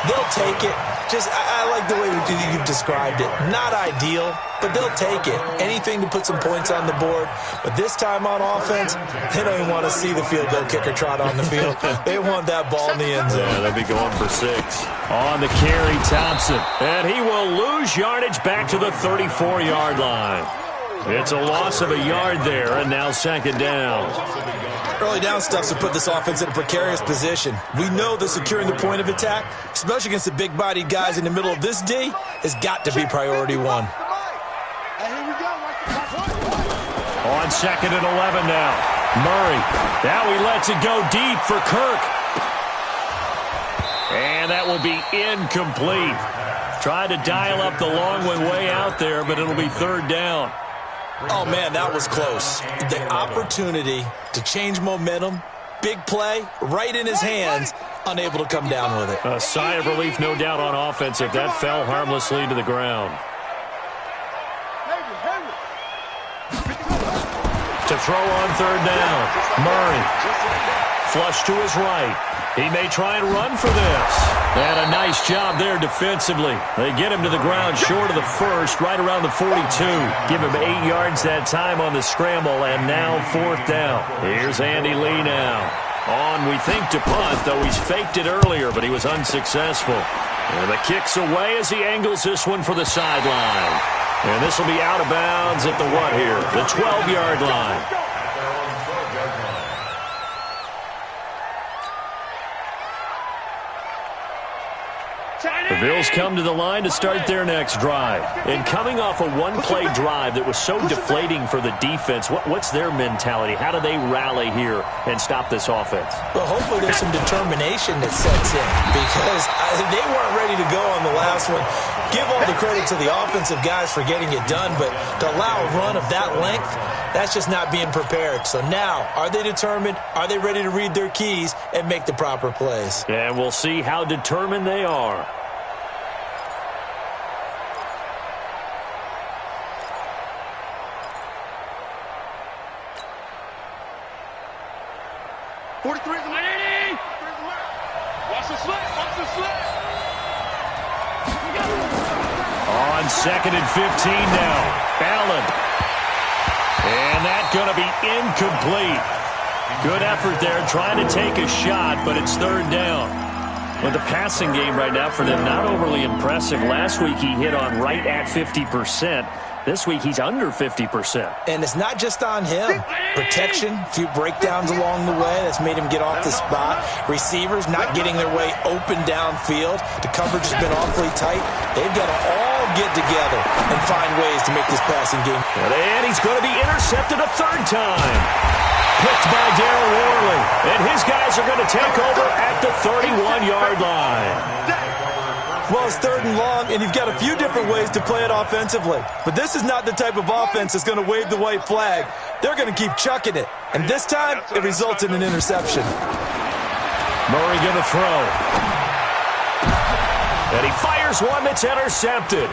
They'll take it. I like the way you've described it. Not ideal, but they'll take it. Anything to put some points on the board. But this time on offense, they don't even want to see the field goal kicker trot on the field. They want that ball in the end zone.
Yeah, they'll be going for 6. On the carry, Thompson. And he will lose yardage back to the 34-yard line. It's a loss of a yard there, and now 2nd down.
Early down stuff's to put this offense in a precarious position. We know that securing the point of attack, especially against the big-bodied guys in the middle of this D, has got to be priority 1.
On 2nd and 11 now. Murray. Now he lets it go deep for Kirk. And And that will be incomplete. Tried to dial up the long one way out there, but it'll be third down.
Oh, man, that was close. The opportunity to change momentum, big play, right in his hands, unable to come down with it.
A sigh of relief, no doubt, on offense if that fell harmlessly to the ground. To throw on third down, Murray. Flush to his right. He may try and run for this. And a nice job there defensively. They get him to the ground short of the first, right around the 42. Give him 8 yards that time on the scramble, and now fourth down. Here's Andy Lee now. On, we think, to punt, though he's faked it earlier, but he was unsuccessful. And the kick's away as he angles this one for the sideline. And this will be out of bounds at the what here? The 12-yard line. The Bills come to the line to start their next drive. And coming off a one-play drive that was so deflating for the defense, what's their mentality? How do they rally here and stop this offense?
Well, hopefully there's some determination that sets in because they weren't ready to go on the last one. Give all the credit to the offensive guys for getting it done, but to allow a run of that length, that's just not being prepared. So now, are they determined? Are they ready to read their keys and make the proper plays?
And we'll see how determined they are. On second and 15 now. Allen. And that's going to be incomplete. Good effort there trying to take a shot, but it's third down. But the passing game right now for them, not overly impressive. Last week he hit on right at 50%. This week he's under 50%.
And it's not just on him. Protection, a few breakdowns along the way. That's made him get off the spot. Receivers not getting their way open downfield. The coverage has been awfully tight. They've got to all get together and find ways to make this passing game.
And he's going to be intercepted a third time. Picked by Darryl Worley. And his guys are going to take over at the 31-yard line.
Well, it's third and long, and you've got a few different ways to play it offensively. But this is not the type of offense that's going to wave the white flag. They're going to keep chucking it. And this time, it results in an interception.
Murray going to throw. And he fires one that's intercepted.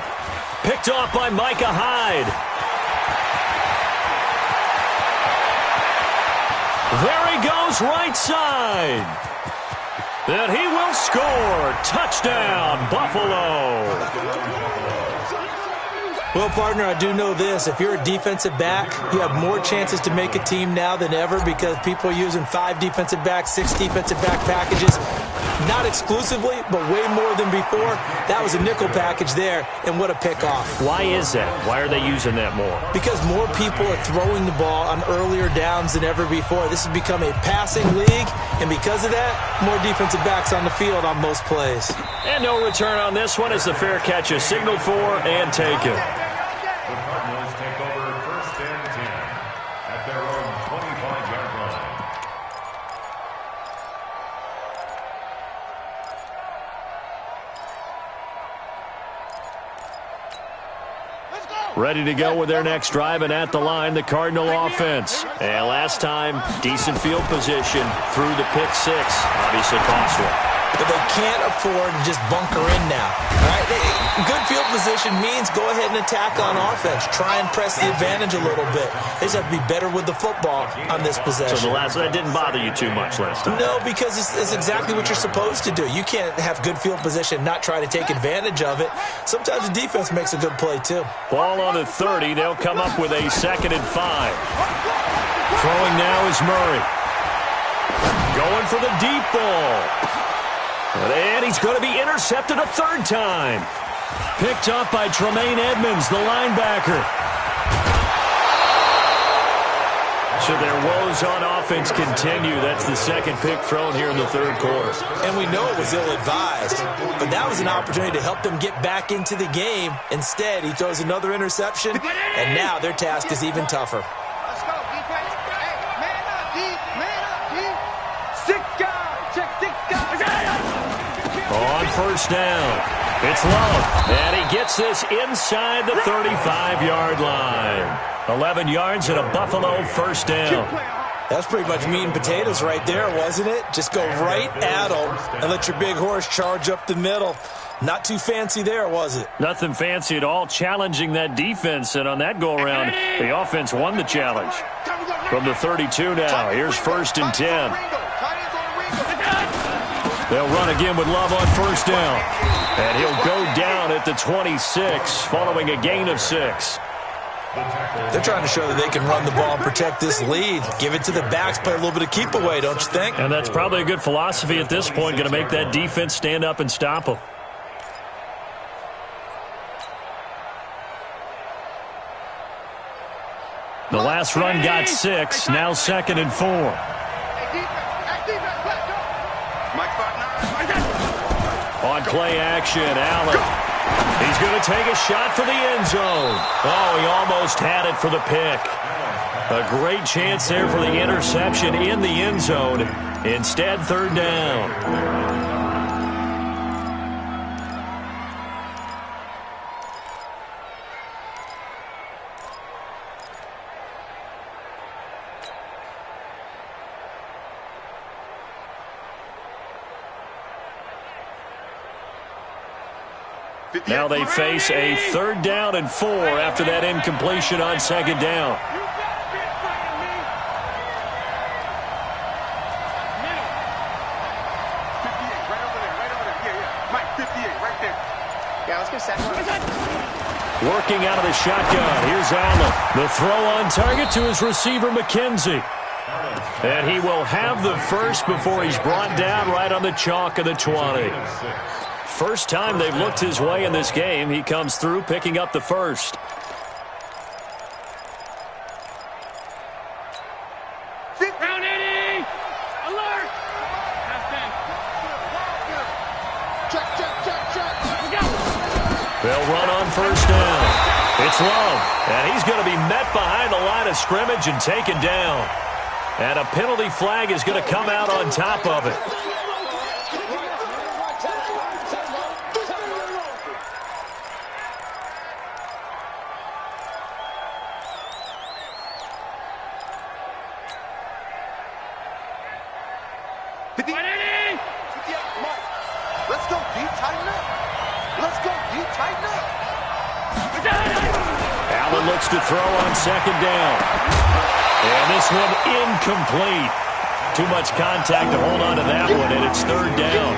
Picked off by Micah Hyde. There he goes, right side. And he will score. Touchdown, Buffalo.
Well, partner, I do know this. If you're a defensive back, you have more chances to make a team now than ever because people are using 5 defensive backs, 6 defensive back packages. Not exclusively, but way more than before. That was a nickel package there, and what a pickoff.
Why is that? Why are they using that more?
Because more people are throwing the ball on earlier downs than ever before. This has become a passing league, and because of that, more defensive backs on the field on most plays.
And no return on this one as the fair catch is signaled for and taken.
The Cardinals take over first and 10 at their own 25-yard line.
Ready to go with their next drive, and at the line, the Cardinal offense. And last time, decent field position through the pick 6. Obviously cost one.
But they can't afford to just bunker in now. Right? Good field position means go ahead and attack on offense. Try and press the advantage a little bit. They just have to be better with the football on this possession.
So that didn't bother you too much last time?
No, because it's exactly what you're supposed to do. You can't have good field position, not try to take advantage of it. Sometimes the defense makes a good play, too.
Ball on the 30. They'll come up with a 2nd and 5. Throwing now is Murray. Going for the deep ball. And he's going to be intercepted a third time. Picked up by Tremaine Edmonds, the linebacker. So their woes on offense continue. That's the second pick thrown here in the third quarter.
And we know it was ill-advised, but that was an opportunity to help them get back into the game. Instead, he throws another interception, and now their task is even tougher.
Let's go, defense. Hey, man up, D. Man up, D. 6 guys. Check 6 guys.
On first down. It's Love, and he gets this inside the 35-yard line. 11 yards and a Buffalo first down.
That's pretty much meat and potatoes right there, wasn't it? Just go right at them and let your big horse charge up the middle. Not too fancy there, was it?
Nothing fancy at all, challenging that defense, and on that go-around, the offense won the challenge. From the 32 now, here's 1st and 10. They'll run again with Love on first down. And he'll go down at the 26, following a gain of 6.
They're trying to show that they can run the ball and protect this lead. Give it to the backs, play a little bit of keep away, don't you think?
And that's probably a good philosophy at this point, going to make that defense stand up and stop them. The last run got 6, now 2nd and 4. On play action, Allen. He's going to take a shot for the end zone. Oh, he almost had it for the pick. A great chance there for the interception in the end zone. Instead, 3rd down. Now they face a 3rd down and 4 after that incompletion on 2nd down. Working out of the shotgun. Here's Allen. The throw on target to his receiver, McKenzie. And he will have the first before he's brought down right on the chalk of the 20. First time they've looked his way in this game. He comes through picking up the first.
Round 80! Alert! Check.
They'll run on first down. It's Love, and he's going to be met behind the line of scrimmage and taken down. And a penalty flag is going to come out on top of it.
Let's go deep, tighten up.
Allen looks to throw on 2nd down. And this one incomplete. Too much contact to hold on to that one, and it's 3rd down.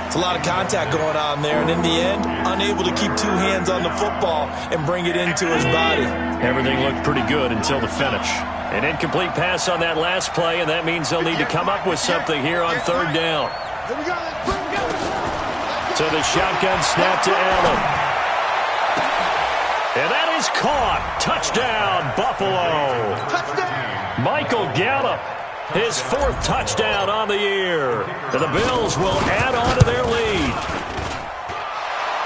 It's a lot of contact going on there, and in the end, unable to keep 2 hands on the football and bring it into his body.
Everything looked pretty good until the finish. An incomplete pass on that last play, and that means they'll need to come up with something here on 3rd down. So the shotgun snap to Allen. And that is caught. Touchdown, Buffalo. Touchdown. Michael Gallup, his 4th touchdown on the year. And the Bills will add on to their lead.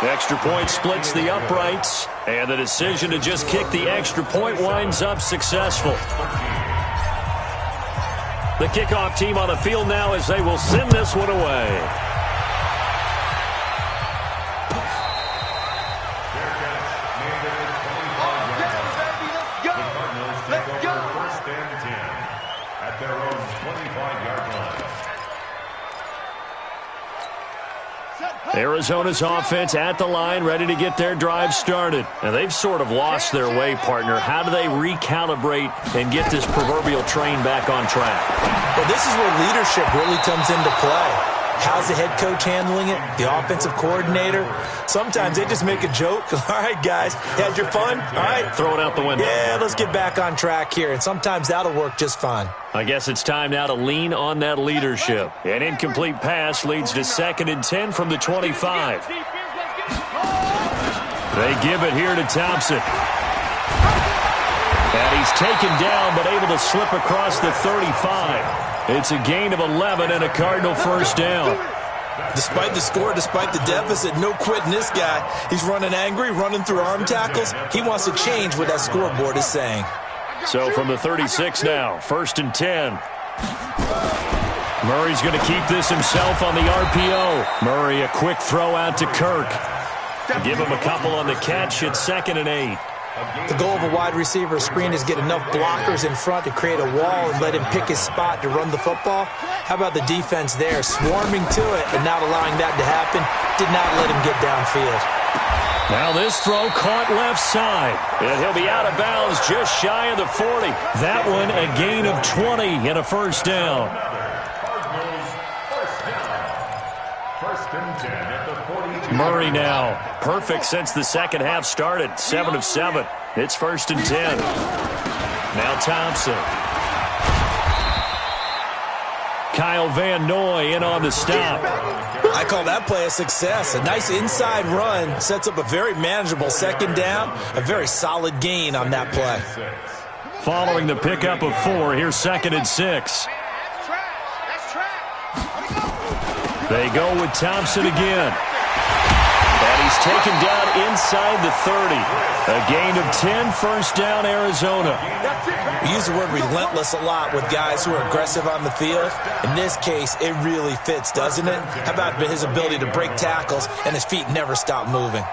The extra point splits the uprights, and the decision to just kick the extra point winds up successful. The kickoff team on the field now as they will send this one away. Arizona's offense at the line, ready to get their drive started. And they've sort of lost their way, partner. How do they recalibrate and get this proverbial train back on track?
Well, this is where leadership really comes into play. How's the head coach handling it? The offensive coordinator? Sometimes they just make a joke. All right, guys, had your fun? All right.
Throw it out the window.
Yeah, let's get back on track here. And sometimes that'll work just fine.
I guess it's time now to lean on that leadership. An incomplete pass leads to 2nd and 10 from the 25. They give it here to Thompson. And he's taken down but able to slip across the 35. It's a gain of 11 and a Cardinal first down.
Despite the score, despite the deficit, no quitting this guy. He's running angry, running through arm tackles. He wants to change what that scoreboard is saying.
So from the 36 now, 1st and 10. Murray's going to keep this himself on the RPO. Murray, a quick throw out to Kirk. Give him a couple on the catch. It's 2nd and 8.
The goal of a wide receiver screen is get enough blockers in front to create a wall and let him pick his spot to run the football. How about the defense there, swarming to it and not allowing that to happen? Did not let him get downfield.
Now this throw caught left side, and he'll be out of bounds just shy of the 40. That one a gain of 20 and a first down. Murray now, perfect since the second half started, 7 of 7. It's 1st and 10. Now Thompson. Kyle Van Noy in on the stop.
I call that play a success. A nice inside run sets up a very manageable 2nd down, a very solid gain on that play.
Following the pickup of 4, here's 2nd and 6. They go with Thompson again. And he's taken down inside the 30. A gain of 10, first down, Arizona.
We use the word relentless a lot with guys who are aggressive on the field. In this case, it really fits, doesn't it? How about his ability to break tackles and his feet never stop moving?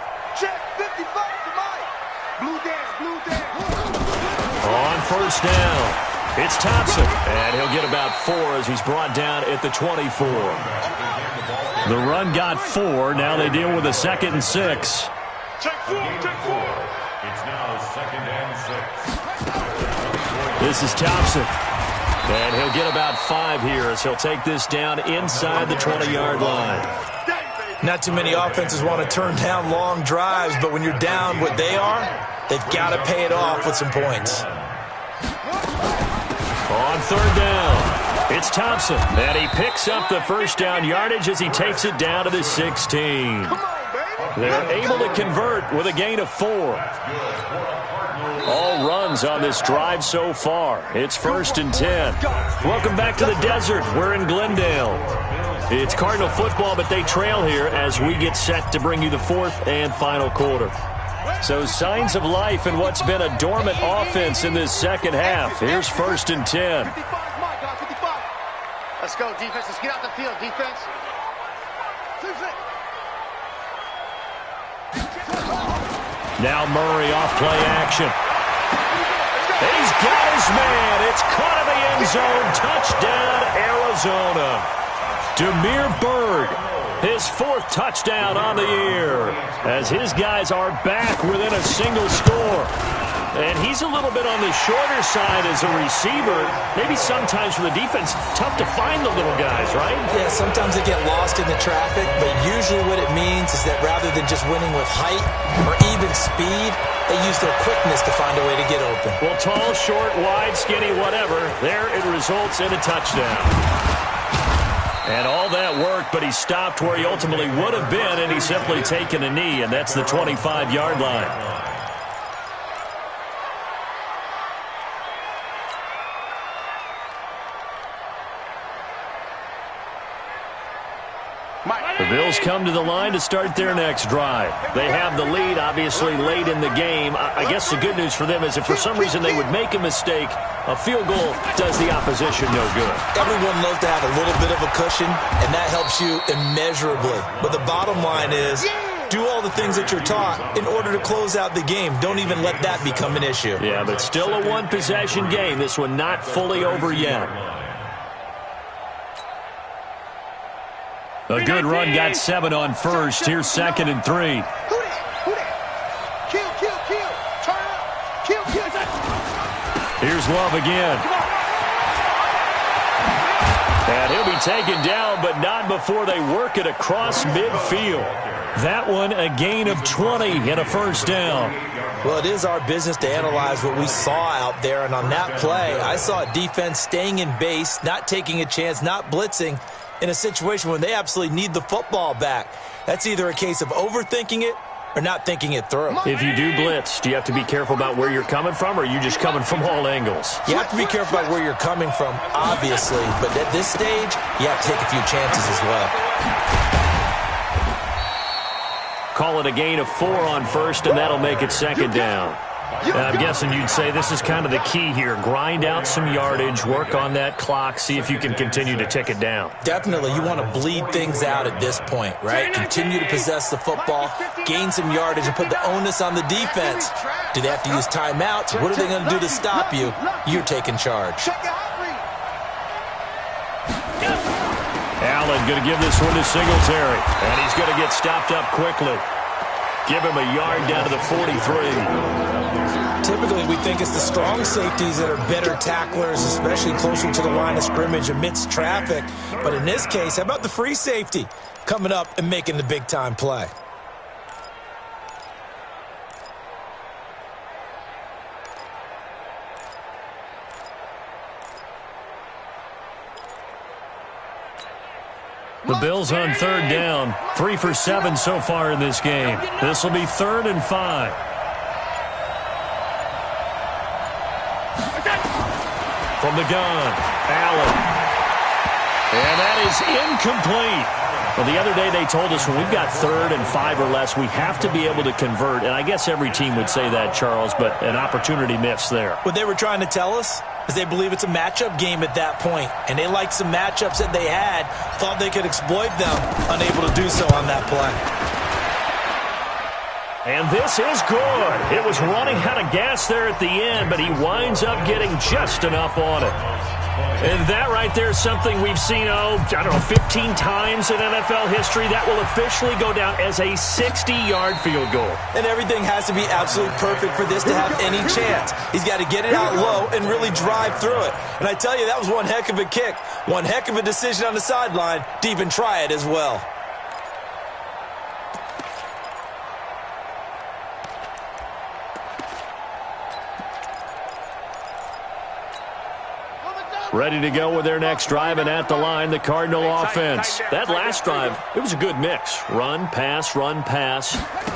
On first down, it's Thompson. And he'll get about 4 as he's brought down at the 24. The run got 4. Now they deal with a 2nd and 6.
Take 4. It's now 2nd and 6.
This is Thompson. And he'll get about 5 here as he'll take this down inside the 20-yard line.
Not too many offenses want to turn down long drives, but when you're down what they are, they've got to pay it off with some points.
On 3rd down. It's Thompson, and he picks up the first down yardage as he takes it down to the 16. They're able to convert with a gain of 4. All runs on this drive so far. It's 1st and 10. Welcome back to the desert. We're in Glendale. It's Cardinal football, but they trail here as we get set to bring you the 4th and final quarter. So signs of life in what's been a dormant offense in this second half. Here's 1st and 10.
Let's go, defense. Let's get out the field, defense.
Now Murray off play action. He's got his man. It's caught in the end zone. Touchdown, Arizona. Demir Bird, his 4th touchdown on the year, as his guys are back within a single score. And he's a little bit on the shorter side as a receiver. Maybe sometimes for the defense, tough to find the little guys, right?
Yeah, sometimes they get lost in the traffic, but usually what it means is that rather than just winning with height or even speed, they use their quickness to find a way to get open.
Well, tall, short, wide, skinny, whatever, there it results in a touchdown. And all that worked, but he stopped where he ultimately would have been, and he's simply taken a knee, and that's the 25-yard line. The Bills come to the line to start their next drive. They have the lead, obviously, late in the game. I guess the good news for them is if for some reason they would make a mistake, a field goal does the opposition no good.
Everyone loves to have a little bit of a cushion, and that helps you immeasurably. But the bottom line is, do all the things that you're taught in order to close out the game. Don't even let that become an issue.
Yeah, but still a one-possession game. This one not fully over yet. A good run got 7 on first. Here's 2nd and 3. Here's Love again. And he'll be taken down, but not before they work it across midfield. That one a gain of 20 and a first down.
Well, it is our business to analyze what we saw out there, and on that play, I saw a defense staying in base, not taking a chance, not blitzing, in a situation when they absolutely need the football back. That's either a case of overthinking it or not thinking it through.
If you do blitz, do you have to be careful about where you're coming from, or are you just coming from all angles?
You have to be careful about where you're coming from, obviously, but at this stage, you have to take a few chances as well.
Call it a gain of 4 on first, and that'll make it 2nd down. And I'm guessing you'd say this is kind of the key here. Grind out some yardage, work on that clock, see if you can continue to tick it down.
Definitely. You want to bleed things out at this point, right? Continue to possess the football, gain some yardage, and put the onus on the defense. Do they have to use timeouts? What are they going to do to stop you? You're taking charge.
Allen going to give this one to Singletary, and he's going to get stopped up quickly. Give him a yard down to the 43.
Typically, we think it's the strong safeties that are better tacklers, especially closer to the line of scrimmage amidst traffic. But in this case, how about the free safety coming up and making the big-time play?
The Bills on third down. 3 for 7 so far in this game. This will be 3rd and 5. From the gun, Allen. And that is incomplete. Well, the other day they told us when we've got 3rd and 5 or less, we have to be able to convert. And I guess every team would say that, Charles, but an opportunity missed there.
What they were trying to tell us is they believe it's a matchup game at that point, and they liked some matchups that they had, thought they could exploit them, unable to do so on that play.
And this is good. It was running out of gas there at the end, but he winds up getting just enough on it. And that right there is something we've seen, 15 times in NFL history. That will officially go down as a 60-yard field goal.
And everything has to be absolutely perfect for this to have any chance. He's got to get it out low and really drive through it. And I tell you, that was one heck of a kick. One heck of a decision on the sideline to even try it as well.
Ready to go with their next drive, and at the line, the Cardinal offense. That last drive, it was a good mix. Run, pass,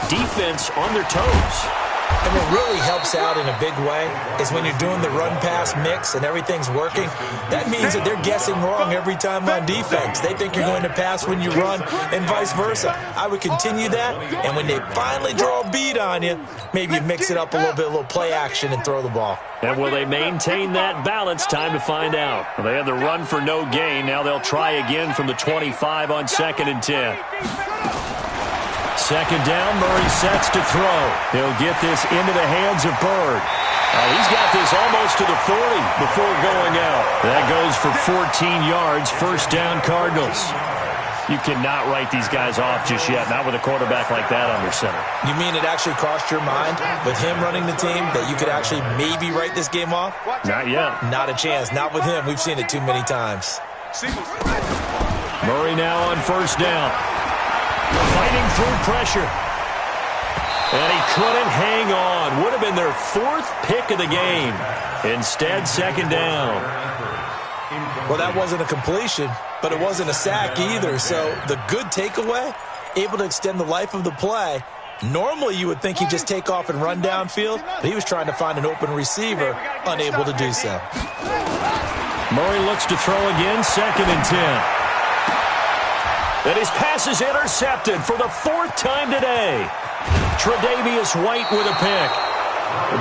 defense on their toes.
And what really helps out in a big way is when you're doing the run-pass mix and everything's working, that means that they're guessing wrong every time on defense. They think you're going to pass when you run and vice versa. I would continue that, and when they finally draw a beat on you, maybe you mix it up a little play action and throw the ball.
And will they maintain that balance? Time to find out. Well, they had the run for no gain. Now they'll try again from the 25 on 2nd and 10. Second down, Murray sets to throw. He'll get this into the hands of Bird. He's got this almost to the 40 before going out. That goes for 14 yards, 1st down Cardinals. You cannot write these guys off just yet, not with a quarterback like that under center.
You mean it actually crossed your mind with him running the team that you could actually maybe write this game off?
Not yet.
Not a chance. Not with him. We've seen it too many times.
Murray now on 1st down. Fighting through pressure. And he couldn't hang on. Would have been their 4th pick of the game. Instead, 2nd down.
Well, that wasn't a completion, but it wasn't a sack either. So the good takeaway, able to extend the life of the play. Normally, you would think he'd just take off and run downfield, but he was trying to find an open receiver, unable to do so.
Murray looks to throw again, 2nd and 10. And his pass is intercepted for the 4th time today. Tre'Davious White with a pick.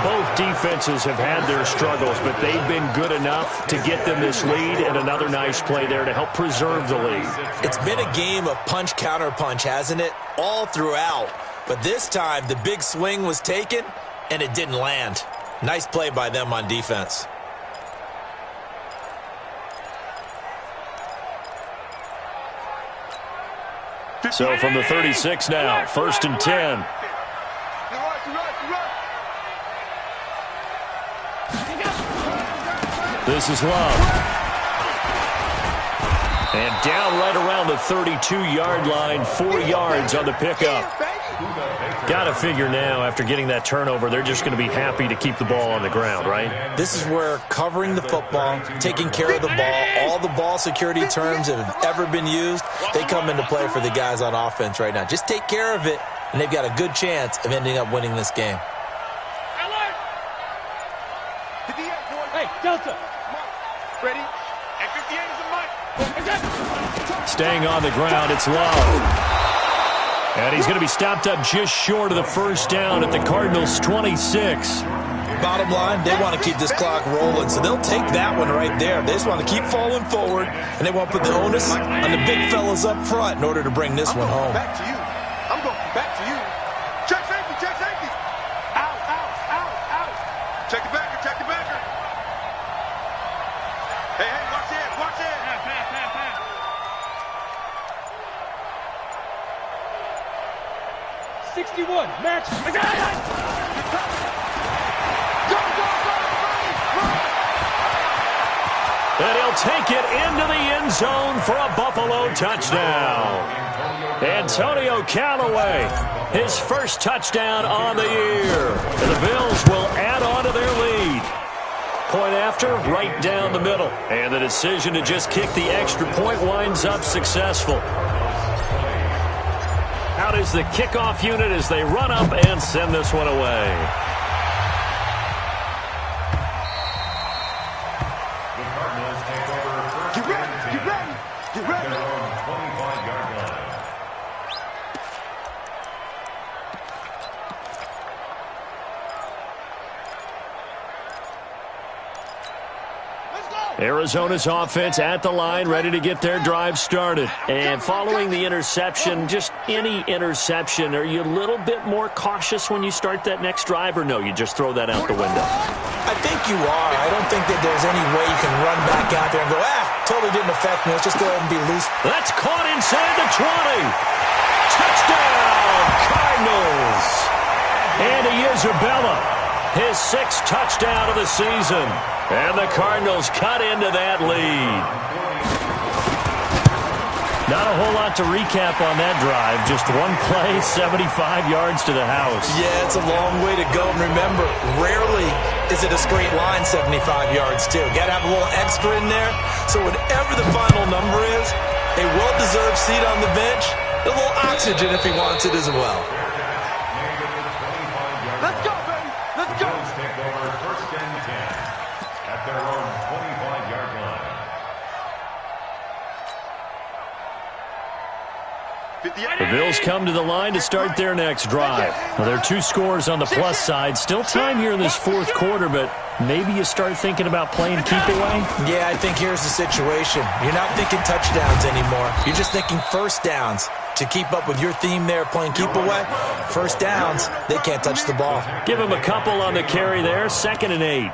Both defenses have had their struggles, but they've been good enough to get them this lead, and another nice play there to help preserve the lead.
It's been a game of punch-counter-punch, hasn't it? All throughout. But this time, the big swing was taken, and it didn't land. Nice play by them on defense.
So from the 36 now, 1st and 10. This is Love. And down right around the 32-yard line, 4 yards on the pickup. Got to figure now, after getting that turnover, they're just going to be happy to keep the ball on the ground, right?
This is where covering the football, taking care of the ball, all the ball security terms that have ever been used, they come into play for the guys on offense right now. Just take care of it, and they've got a good chance of ending up winning this game.
Hey, Delta. Ready? And 58 is a mic.
Staying on the ground, it's Love. And he's going to be stopped up just short of the 1st down at the Cardinals' 26.
bottom line, they want to keep this clock rolling, so they'll take that one right there. They just want to keep falling forward, and they want to put the onus on the big fellas up front in order to bring this one home.
Back to you. I'm going back to you. Check safety, check safety. Out, out, out, out. Check the backer, check the backer. Hey, hey, watch the edge, watch the edge.
61, match.
Go, go, go,
And he'll take it into the end zone for a Buffalo touchdown. Antonio Callaway, his first touchdown on the year. And the Bills will add on to their lead. Point after, right down the middle. And the decision to just kick the extra point winds up successful. Out is the kickoff unit as they run up and send this one away.
The Cardinals take over first.
Get ready, get ready, get ready.
Their own 25-yard line.
Arizona's offense at the line, ready to get their drive started. And following the interception, just any interception, are you a little bit more cautious when you start that next drive, or no, you just throw that out the window?
I think you are. I don't think that there's any way you can run back out there and go, totally didn't affect me. Let's just go ahead and be loose.
That's caught inside the 20. Touchdown, Cardinals. Andy Isabella, his 6th touchdown of the season. And the Cardinals cut into that lead. Not a whole lot to recap on that drive. Just one play, 75 yards to the house.
Yeah, it's a long way to go. And remember, rarely is it a straight line 75 yards, too. Got to have a little extra in there. So whatever the final number is, a well-deserved seat on the bench, a little oxygen if he wants it as well.
Let's go, baby. Let's go.
Bills take over first and 10 at their own 25-yard line.
58.
The Bills come to the line to start their next drive. Well, there are 2 scores on the plus side. Still time here in this 4th quarter, but maybe you start thinking about playing keep away?
Yeah, I think here's the situation. You're not thinking touchdowns anymore. You're just thinking first downs. To keep up with your theme there, playing keep away, first downs, they can't touch the ball.
Give them a couple on the carry there, 2nd and 8.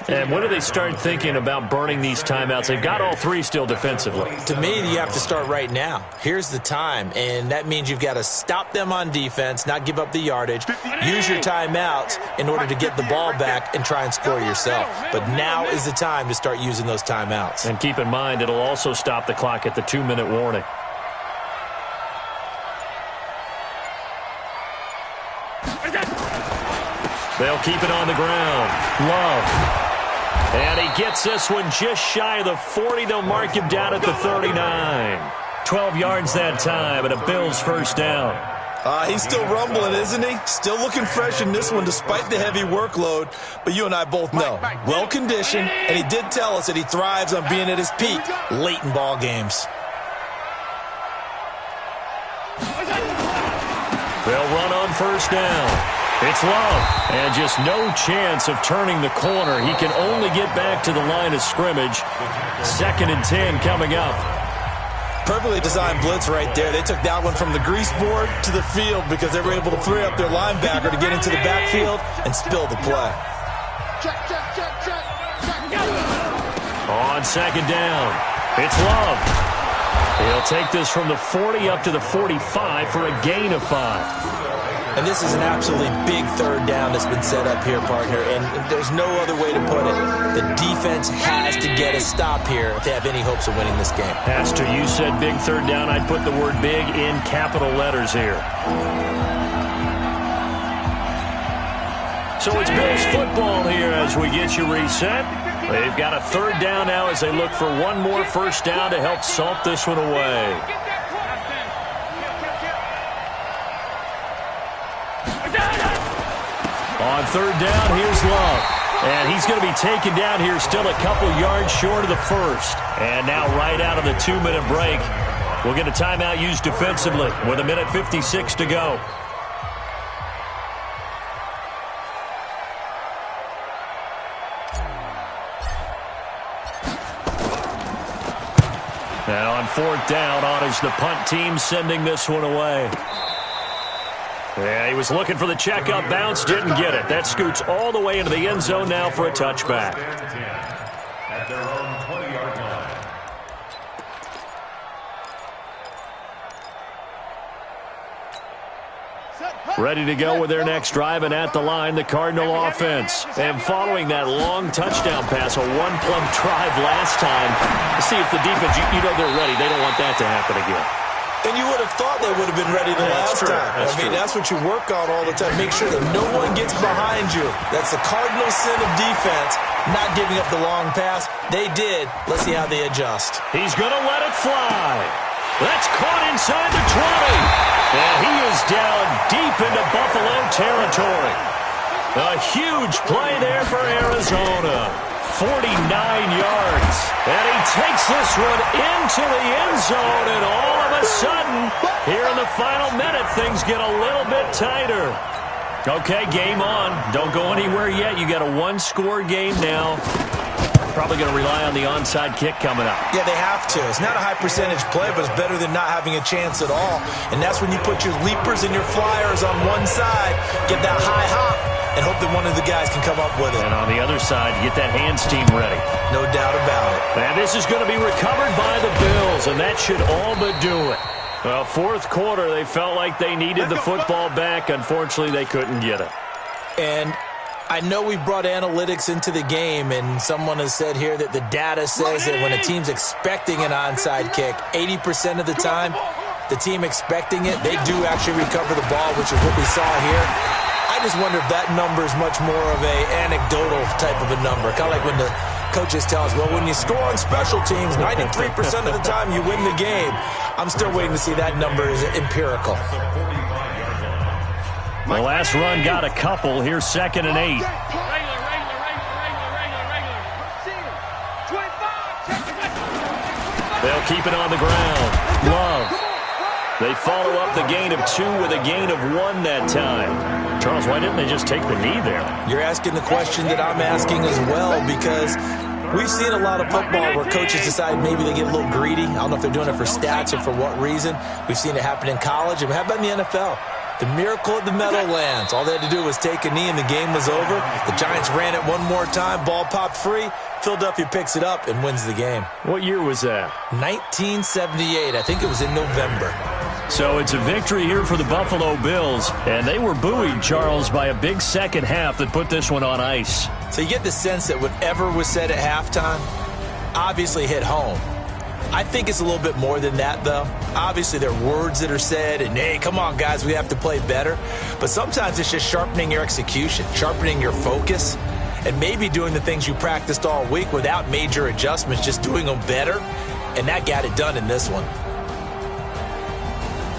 And when do they start thinking about burning these timeouts? They've got all 3 still defensively.
To me, you have to start right now. Here's the time, and that means you've got to stop them on defense, not give up the yardage, use your timeouts in order to get the ball back and try and score yourself. But now is the time to start using those timeouts.
And keep in mind, it'll also stop the clock at the 2-minute warning. They'll keep it on the ground. Love. And he gets this one just shy of the 40. They'll mark him down at the 39. 12 yards that time and a Bills first down.
He's still rumbling, isn't he? Still looking fresh in this one despite the heavy workload. But you and I both know, well-conditioned, and he did tell us that he thrives on being at his peak late in ball games.
They'll run on first down. It's Love, and just no chance of turning the corner. He can only get back to the line of scrimmage. 2nd and 10 coming up.
Perfectly designed blitz right there. They took that one from the grease board to the field because they were able to free up their linebacker to get into the backfield and spill the play.
Check, check, check, check, check.
On 2nd down, it's Love. He'll take this from the 40 up to the 45 for a gain of 5.
And this is an absolutely big 3rd down that's been set up here, partner, and there's no other way to put it. The defense has to get a stop here if they have any hopes of winning this game.
Pastor, you said big 3rd down. I'd put the word big in capital letters here. So it's Bills football here as we get you reset. They've got a 3rd down now as they look for one more first down to help salt this one away. On 3rd down, here's Love. And he's going to be taken down here still a couple yards short of the 1st. And now right out of the 2-minute break, we'll get a timeout used defensively with 1:56 to go. And on 4th down, on is the punt team sending this one away. Yeah, he was looking for the check-up bounce, didn't get it. That scoots all the way into the end zone now for a touchback.
At their own 20-yard line.
Ready to go with their next drive, and at the line, the Cardinal offense. And following that long touchdown pass, a one-play drive last time, see if the defense, you know they're ready. They don't want that to happen again.
And you would have thought they would have been ready the last time. That's what you work on all the time. Make sure that no one gets behind you. That's the cardinal sin of defense, not giving up the long pass. They did. Let's see how they adjust.
He's going to let it fly. That's caught inside the 20. And he is down deep into Buffalo territory. A huge play there for Arizona. 49 yards. And he takes this one into the end zone, and all of a sudden, here in the final minute, things get a little bit tighter. Okay, game on. Don't go anywhere yet. You got a one-score game now. Probably going to rely on the onside kick coming up.
Yeah, they have to. It's not a high-percentage play, but it's better than not having a chance at all. And that's when you put your leapers and your flyers on one side, get that high hop, and hope that one of the guys can come up with it.
And on the other side, you get that hands team ready.
No doubt about it.
And this is going to be recovered by the Bills, and that should all but do it. Well, fourth quarter, they felt like they needed the football back. Unfortunately, they couldn't get it.
And I know we brought analytics into the game, and someone has said here that the data says that when a team's expecting an onside kick, 80% of the time, the team expecting it, they do actually recover the ball, which is what we saw here. I just wonder if that number is much more of a anecdotal type of a number. Kind of like when the coaches tell us, well, when you score on special teams, 93% of the time you win the game. I'm still waiting to see that number is empirical.
The last run got a couple. Here's 2nd and 8. They'll keep it on the ground. Love. They follow up the gain of 2 with a gain of 1 that time. Charles, why didn't they just take the knee there?
You're asking the question that I'm asking as well, because we've seen a lot of football where coaches decide maybe they get a little greedy. I don't know if they're doing it for stats or for what reason. We've seen it happen in college, and how about in the NFL? The miracle of the Meadowlands. All they had to do was take a knee and the game was over. The Giants ran it one more time. Ball popped free. Philadelphia picks it up and wins the game.
What year was that?
1978. I think it was in November.
So it's a victory here for the Buffalo Bills. And they were buoyed, Charles, by a big second half that put this one on ice.
So you get the sense that whatever was said at halftime obviously hit home. I think it's a little bit more than that, though. Obviously, there are words that are said, and, hey, come on, guys, we have to play better. But sometimes it's just sharpening your execution, sharpening your focus, and maybe doing the things you practiced all week without major adjustments, just doing them better. And that got it done in this one.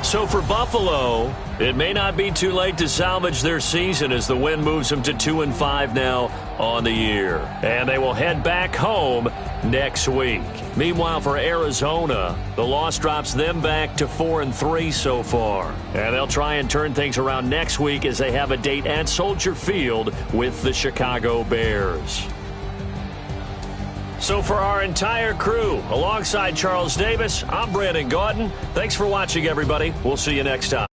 So for Buffalo, it may not be too late to salvage their season as the win moves them to 2-5 now on the year. And they will head back home next week. Meanwhile, for Arizona, the loss drops them back to 4-3 so far. And they'll try and turn things around next week as they have a date at Soldier Field with the Chicago Bears. So for our entire crew, alongside Charles Davis, I'm Brandon Gaudin. Thanks for watching, everybody. We'll see you next time.